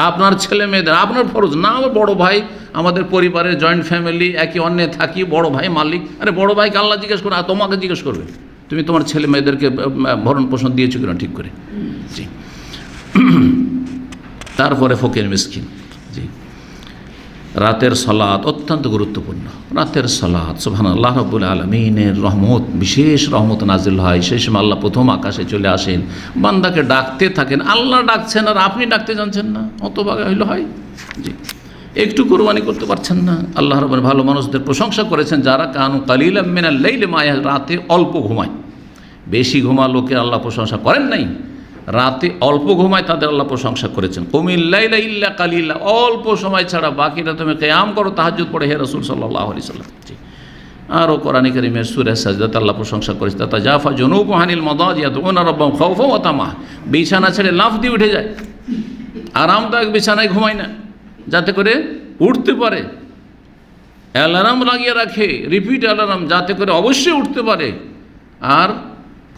আপনার ছেলে মেয়েদের আপনার ফরজ না। আমার বড় ভাই, আমাদের পরিবারের জয়েন্ট ফ্যামিলি, একে অন্যে থাকি, বড় ভাই মালিক। আরে বড় ভাইকে আল্লাহ জিজ্ঞেস করে, আর তোমাকে জিজ্ঞেস করবে তুমি তোমার ছেলে মেয়েদেরকে ভরণ পোষণ দিয়েছো কিনা ঠিক করে। জি। তারপরে ফকির মিসকিন। জি। রাতের সালাত অত্যন্ত গুরুত্বপূর্ণ। রাতের সালাত সুবহানাল্লাহ, রাব্বুল আলামিনের রহমত, বিশেষ রহমত নাজিল হয়। সেই সময় আল্লাহ প্রথম আকাশে চলে আসেন, বান্দাকে ডাকতে থাকেন। আল্লাহ ডাকছেন আর আপনি ডাকতে জানছেন না, হতভাগা হইলে হয়। জি। একটু কোরবানি করতে পারছেন না। আল্লাহ রাব্বুল ভালো মানুষদের প্রশংসা করেছেন, যারা কানু কালিলাম মিনাল লাইলি মা ইয়াহজাউন, রাতে অল্প ঘুমায়। বেশি ঘুমালোকে আল্লাহ প্রশংসা করেন নাই, রাতে অল্প ঘুমায় তাদের আল্লাহ প্রশংসা করেছেন। কুমিল লাইলা ইল্লা কালিলা, অল্প সময় ছাড়া বাকিটা তুমি কিয়াম করো, তাহাজ্জুদ পড়ে, হে রাসূল সাল্লাল্লাহু আলাইহি সাল্লাম। আরও কোরআনে কারীমের সূরা সাজদাতে আল্লাহ প্রশংসা করেছে, তাতাজাফা জুনুবুহুম আনিল মাদাজি ইয়াদউনা রাব্বাহুম খাওফান ওয়া তামাআ, বিছানা ছেড়ে লাফ দিয়ে উঠে যায়। আরামদায়ক বিছানায় ঘুমায় না, যাতে করে উঠতে পারে। অ্যালার্ম লাগিয়ে রাখে, রিপিট অ্যালার্ম, যাতে করে অবশ্যই উঠতে পারে। আর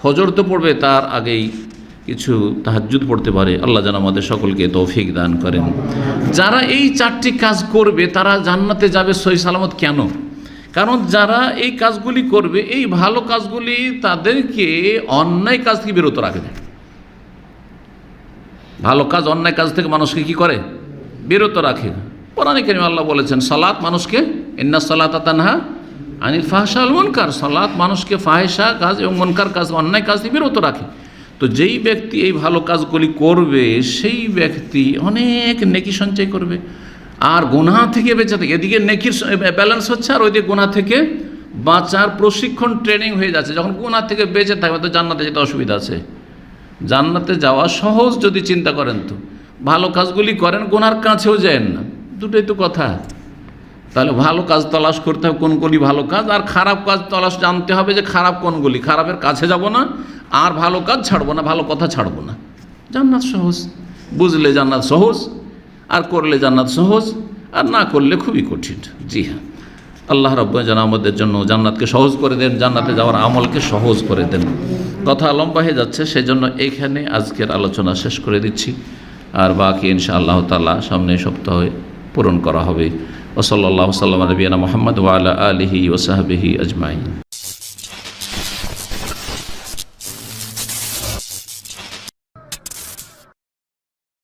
ফজর তো পড়বে, তার আগেই কিছু তাহাজ্জুদ পড়তে পারে। আল্লাহ যেন আমাদের সকলকে তৌফিক দান করেন। যারা এই 4টি কাজ করবে তারা জান্নাতে যাবে সহি সালামত। কেন? কারণ যারা এই কাজগুলি করবে, এই ভালো কাজগুলি তাদেরকে অন্যায় কাজ থেকে বিরত রাখে দেয়। ভালো কাজ অন্যায় কাজ থেকে মানুষকে কি করে? বিরত রাখে। কোরআনে কারীমে আল্লাহ বলেছেন, সালাত মানুষকে, ইন্নাস সালাতা তানহা আনিল ফাহশা ওয়াল মুনকার, সালাত মানুষকে ফাহিশা কাজ এবং মুনকার কাজ, অন্যায় কাজ থেকে বিরত রাখে। তো যেই ব্যক্তি এই ভালো কাজগুলি করবে, সেই ব্যক্তি অনেক নেকি সঞ্চয় করবে। আর গুনাহ থেকে বেঁচে থাকে, এদিকে নেকির ব্যালেন্স হচ্ছে আর ওইদিকে গুনাহ থেকে বাঁচার প্রশিক্ষণ ট্রেনিং হয়ে যাচ্ছে। যখন গুনাহ থেকে বেঁচে থাকবে তো জান্নাতে যেতে অসুবিধা আছে। জান্নাতে যাওয়া সহজ যদি চিন্তা করেন, তো ভালো কাজগুলি করেন, গুনার কাছেও যায়েন না, দুটোই তো কথা। তাহলে ভালো কাজ তলাশ করতে হবে কোনগুলি ভালো কাজ, আর খারাপ কাজ তলাশ জানতে হবে যে খারাপ কোনগুলি, খারাপের কাছে যাব না, আর ভালো কাজ ছাড়বো না, ভালো কথা ছাড়বো না। জান্নাত সহজ, বুঝলে জান্নাত সহজ, আর করলে জান্নাত সহজ, আর না করলে খুবই কঠিন। জি হ্যাঁ, আল্লাহ রাব্বুল যেন আমাদের জন্য জান্নাতকে সহজ করে দেন, জান্নাতে যাওয়ার আমলকে সহজ করে দেন। কথা লম্বা হয়ে যাচ্ছে, সেজন্য এইখানে আজকের আলোচনা শেষ করে দিচ্ছি, আর বাকি ইনশাআল্লাহ তাআলা সামনে সপ্তাহে পূরণ করা হবে। ওয়া সাল্লাল্লাহু সাল্লাম আলা নবিয়িনা মুহাম্মদ ওয়া আলা আলিহি ওয়া সাহবিহি আজমাইন।